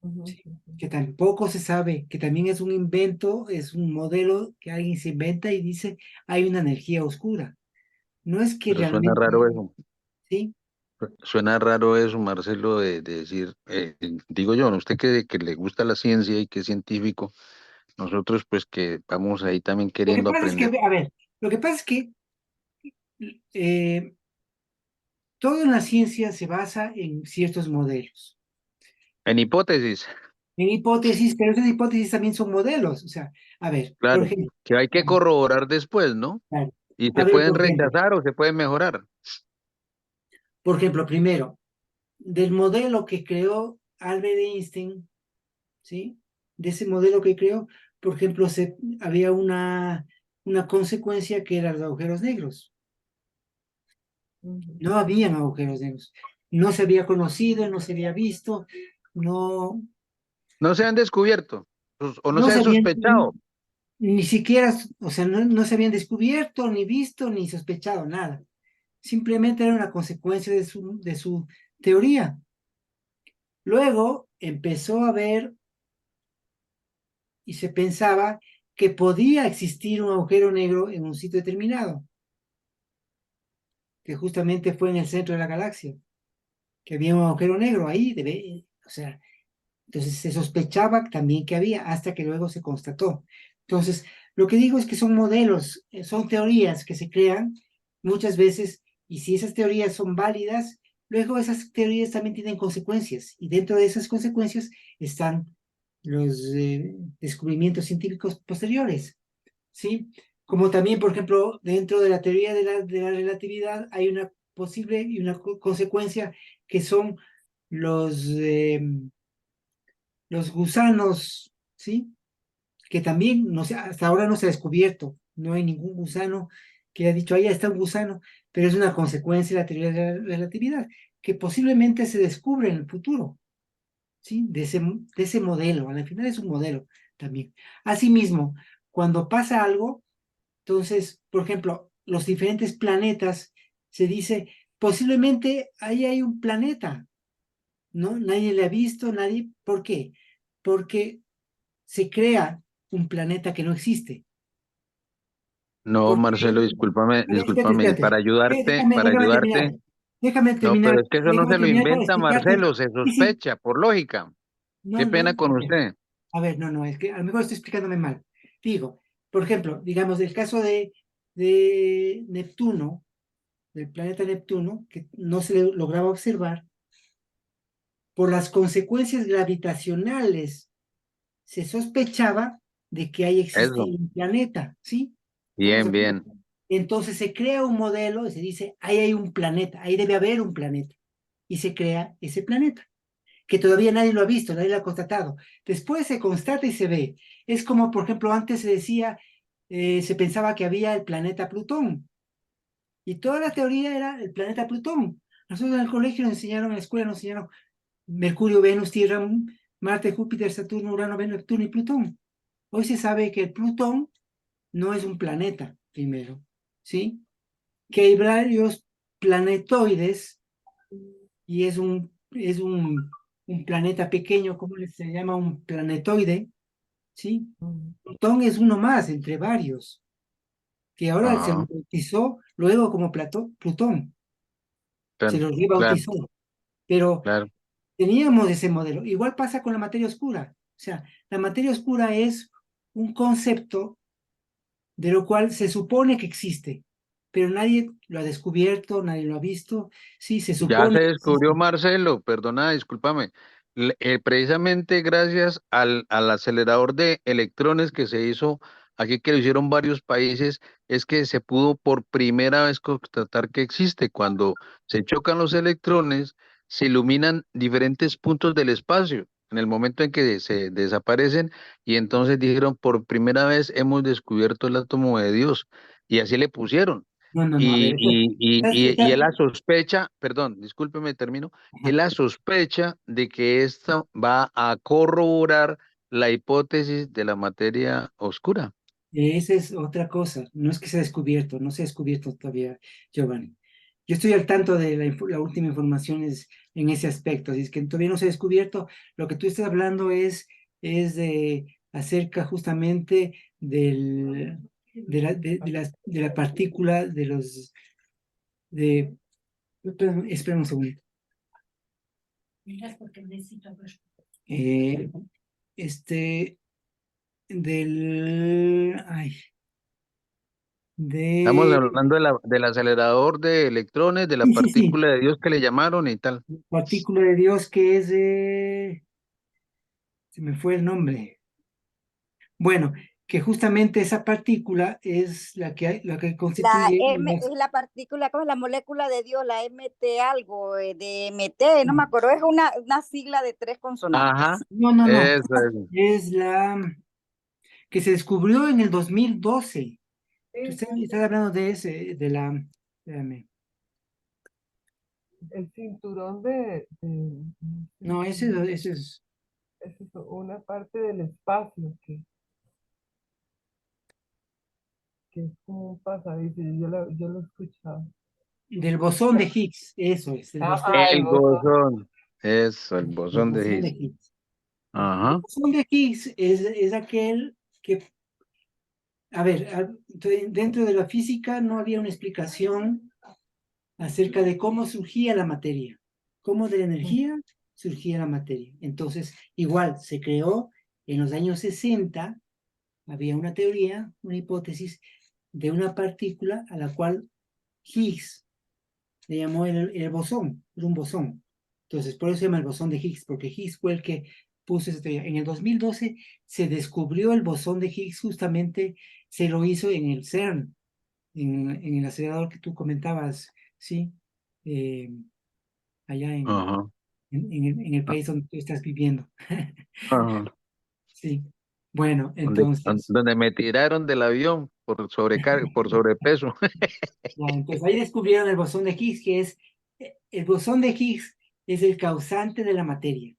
Ujú, Sí, ujú. que tampoco se sabe, que también es un invento, es un modelo que alguien se inventa y dice, hay una energía oscura. No es que Pero suena raro realmente, eso. ¿sí? Suena raro eso, Marcelo, de decir, digo yo, ¿no? Usted que le gusta la ciencia y que es científico, nosotros pues que vamos ahí también Lo que queriendo pasa es que, aprender. a ver, lo que pasa es que eh, todo en la ciencia se basa en ciertos modelos, En hipótesis, en hipótesis, pero esas hipótesis también son modelos. O sea, a ver, por claro, ejemplo, que hay que corroborar después, ¿no? claro, Y a se ver, pueden rechazar o se pueden mejorar. por ejemplo, primero, del modelo que creó Albert Einstein, ¿sí? De ese modelo que creó, por ejemplo, había una consecuencia que eran los agujeros negros. Ujú. No habían agujeros negros. No se había conocido, no se había visto, no, No se han descubierto o no no se se ha habían, sospechado, ni siquiera, o sea, no se habían descubierto, ni visto, ni sospechado, nada. Simplemente era una consecuencia de su teoría. Luego empezó a ver y se pensaba que podía existir un agujero negro en un sitio determinado, que justamente fue en el centro de la galaxia, que había un agujero negro ahí, o sea, entonces se sospechaba también que había, hasta que luego se constató. Entonces, lo que digo es que son modelos, son teorías que se crean muchas veces, y si esas teorías son válidas, luego esas teorías también tienen consecuencias, y dentro de esas consecuencias están los descubrimientos científicos posteriores, ¿sí? Como también, por ejemplo, dentro de la teoría de la relatividad hay una posible y una consecuencia que son los... los gusanos, ¿sí? Que también no sé, hasta ahora no se ha descubierto, no hay ningún gusano que haya dicho, ahí está un gusano, pero es una consecuencia de la teoría de la relatividad, que posiblemente se descubre en el futuro, ¿sí? De ese modelo, al final es un modelo también. Asimismo, cuando pasa algo, entonces, por ejemplo, los diferentes planetas, se dice, posiblemente ahí hay un planeta, ¿no? Nadie le ha visto, nadie, ¿por qué? Porque se crea un planeta que no existe. No, Porque, Marcelo, espérate, discúlpame, y espérate. Déjame, para déjame terminar. ayudarte, Déjame no, pero terminar, es que eso no déjame se lo terminar para inventa explicarte. Marcelo, se Sí, sí, sospecha, por lógica. no, Qué no, pena con usted. a ver, no, es que a lo mejor estoy explicándome mal. Digo, por ejemplo, digamos, el caso de Neptuno, del planeta Neptuno, que no se le lograba observar, por las consecuencias gravitacionales, se sospechaba de que ahí existía Eso, un planeta, ¿sí? ¿Estamos de bien, acuerdo? bien. Entonces se crea un modelo y se dice, ahí hay un planeta, ahí debe haber un planeta. Y se crea ese planeta, que todavía nadie lo ha visto, nadie lo ha constatado. Después se constata y se ve. Es como, por ejemplo, antes se decía, se pensaba que había el planeta Plutón. Y toda la teoría era el planeta Plutón. Nosotros en el colegio nos enseñaron, en la escuela nos enseñaron Mercurio, Venus, Tierra, Marte, Júpiter, Saturno, Urano, Venus, Neptuno y Plutón. Hoy se sabe que el Plutón no es un planeta, primero, ¿sí? Que hay varios planetoides y un planeta pequeño, ¿cómo se llama? Un planetoide, ¿sí? Mm. Plutón es uno más entre varios, que ahora se lo Ajá, bautizó luego como Plutón, se claro, lo claro, rebautizó, pero claro. teníamos ese modelo. Igual pasa con la materia oscura, o sea, la materia oscura es un concepto de lo cual se supone que existe, pero nadie lo ha descubierto, nadie lo ha visto, sí, se Ya se supone que descubrió existe. Marcelo, perdona, discúlpame. Precisamente gracias al acelerador de electrones que se hizo aquí, que lo hicieron varios países, es que se pudo por primera vez constatar que existe. Cuando se chocan los electrones, se iluminan diferentes puntos del espacio en el momento en que se desaparecen, y entonces dijeron, por primera vez hemos descubierto el átomo de Dios, y así le pusieron. No, no, no, a Y, ver, y, y, y él está- la sospecha, perdón, discúlpeme, termino, ajá, él la sospecha de que esto va a corroborar la hipótesis de la materia oscura. esa es otra cosa, no es que se ha descubierto, no se ha descubierto todavía, Giovanni. Yo estoy al tanto de la última información en ese aspecto, así es que todavía no se ha descubierto. Lo que tú estás hablando es acerca justamente de la partícula de, espera un segundo. Eh, este, ay, Estamos de, hablando del acelerador de electrones, de la sí, sí, sí, partícula de Dios que le llamaron y tal. partícula de Dios que es se me fue el nombre. Bueno, que justamente esa partícula es la que La constituye M es la partícula, ¿cómo es la molécula de Dios? La MT algo, de MT, no me acuerdo, es una sigla de 3 Ajá, consonantes. no, no, no, eso es. es la que se descubrió en el 2012. Tú Sí, estás hablando de ese, espérame. el cinturón No, ese es es eso, una parte del espacio que es como un pasadizo, yo lo he escuchado. del bosón de Higgs, eso es, el bosón. Ajá, el El bosón. bosón. Eso, el El bosón de bosón de Higgs. Higgs. El Ajá. bosón de Higgs es aquel que, a ver, dentro de la física no había una explicación acerca de cómo surgía la materia, cómo de la energía surgía la materia. Entonces, igual se creó en los años 60, había una teoría, una hipótesis de una partícula a la cual Higgs le llamó el bosón, era un bosón. Entonces, por eso se llama el bosón de Higgs, porque Higgs fue el que puso esa teoría. En el 2012 se descubrió el bosón de Higgs, justamente se lo hizo en el CERN, en el acelerador que tú comentabas, ¿sí? Eh, allá Ajá. en el país donde tú estás viviendo. Ajá. Sí. Bueno, Donde, entonces, donde me tiraron del avión por por sobrepeso. ya, entonces ahí descubrieron el bosón de Higgs, que es, el bosón de Higgs es el causante de la materia,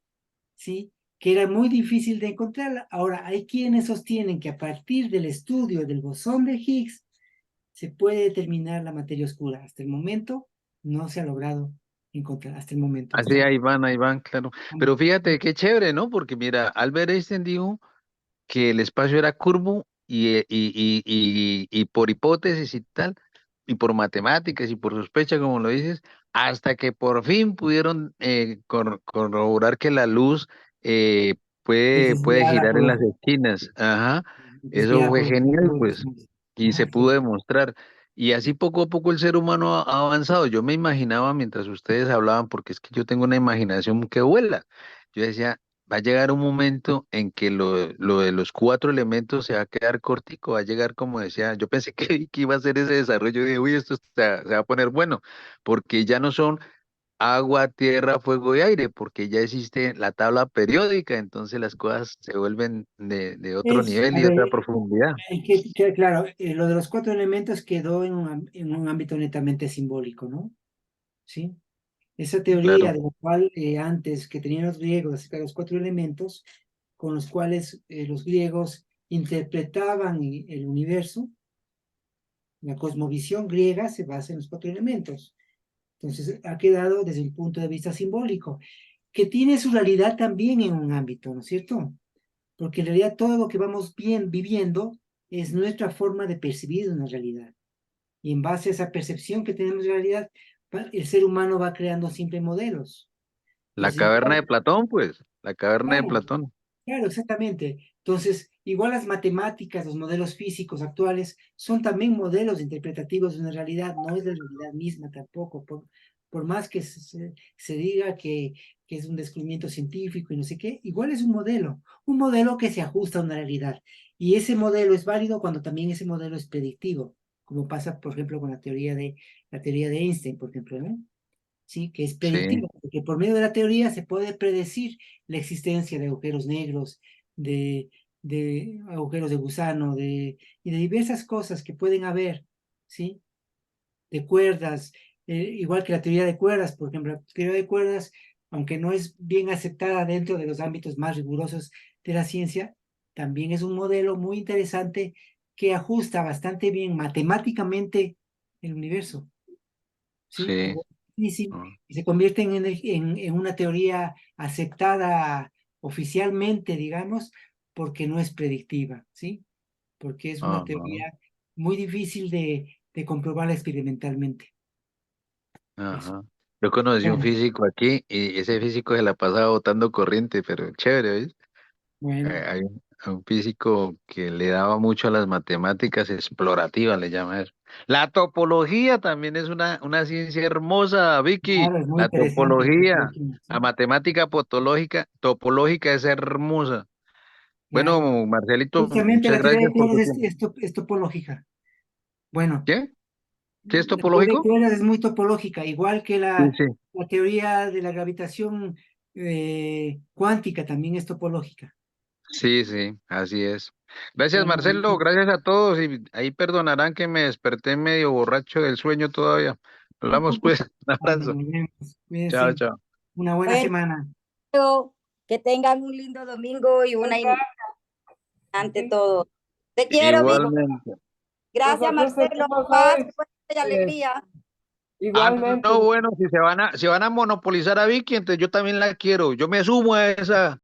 ¿sí? Que era muy difícil de encontrarla. Ahora, hay quienes sostienen que a partir del estudio del bosón de Higgs se puede determinar la materia oscura. Hasta el momento no se ha logrado encontrar, hasta el momento. O Así, sea, ahí van, claro. Pero fíjate qué chévere, ¿no? Porque mira, Albert Einstein dijo que el espacio era curvo y por hipótesis y tal, y por matemáticas y por sospecha, como lo dices, hasta que por fin pudieron corroborar que la luz eh, es puede desviada girar por en los, las esquinas. Ajá, eso desviada fue por los genial, círculos pues, de y se Ajá, pudo sí. demostrar. Y así poco a poco el ser humano ha avanzado. Yo me imaginaba mientras ustedes hablaban, porque es que yo tengo una imaginación que vuela. Yo decía, va a llegar un momento en que lo de los cuatro elementos se va a quedar cortico, va a llegar como decía, yo pensé que iba a ser ese desarrollo, dije, uy, esto se va a poner bueno, porque ya no son agua, tierra, fuego y aire, porque ya existe la tabla periódica, entonces las cosas se vuelven de otro nivel A y otra ver, profundidad. claro, lo de los cuatro elementos quedó en un ámbito netamente simbólico, ¿no? ¿Sí? Esa teoría Claro, de la cual antes que tenían los griegos acerca de los cuatro elementos, con los cuales los griegos interpretaban el universo, la cosmovisión griega se basa en los cuatro elementos. Entonces ha quedado desde un punto de vista simbólico, que tiene su realidad también en un ámbito, ¿no es cierto? Porque en realidad todo lo que vamos viviendo es nuestra forma de percibir una realidad. Y en base a esa percepción que tenemos de realidad, el ser humano va creando siempre modelos. la Entonces, caverna de Platón, pues, la caverna de claro, Platón. claro, exactamente. Entonces, igual las matemáticas, los modelos físicos actuales son también modelos interpretativos de una realidad, no es la realidad misma tampoco, por más que se diga que es un descubrimiento científico y no sé qué, igual es un modelo que se ajusta a una realidad. Y ese modelo es válido cuando también ese modelo es predictivo, como pasa, por ejemplo, con la teoría de Einstein, por ejemplo, ¿no? ¿Sí? Que es Sí, predictiva, porque por medio de la teoría se puede predecir la existencia de agujeros negros, de, de agujeros de gusano, y de diversas cosas que pueden haber, ¿sí? De cuerdas, igual que la teoría de cuerdas, por ejemplo, la teoría de cuerdas, aunque no es bien aceptada dentro de los ámbitos más rigurosos de la ciencia, también es un modelo muy interesante que ajusta bastante bien matemáticamente el universo. ¿Sí? sí. Difícil Ah, y se convierte en una teoría aceptada oficialmente, digamos, porque no es predictiva, ¿sí? Porque es una ajá, teoría muy difícil de comprobar experimentalmente. Eso. ajá. Yo conocí un Bueno, físico aquí y ese físico se la pasaba botando corriente, pero chévere, ¿ves? bueno, Hay un físico que le daba mucho a las matemáticas explorativas, le llama eso. La topología también es una ciencia hermosa, Vicky. claro, es muy La interesante la topología, topología, la ¿sí? matemática topológica es hermosa. Bueno, Claro. Marcelito, Justamente muchas la teoría de gracias por tu cuerdas tiempo. es topológica. Bueno, ¿Qué? ¿Qué es la teoría de topológico? cuerdas es muy topológica, igual que Sí, sí. la teoría de la gravitación cuántica también es topológica. Sí, sí, así es. Gracias, Bueno, Marcelo, gracias a todos y ahí perdonarán que me desperté medio borracho del sueño todavía. Hablamos pues, un bueno, abrazo. nos vemos. Chao, Cuídense. chao. Una buena Bueno, semana. que tengan un lindo domingo y una ante Sí. todo. Te quiero, Vicky. Igualmente. Gracias, Nosotros Marcelo. tenemos Paz, hoy fuerza y eh, alegría. Igualmente, no, bueno, si se van a monopolizar a Vicky, entonces yo también la quiero. Yo me sumo a esa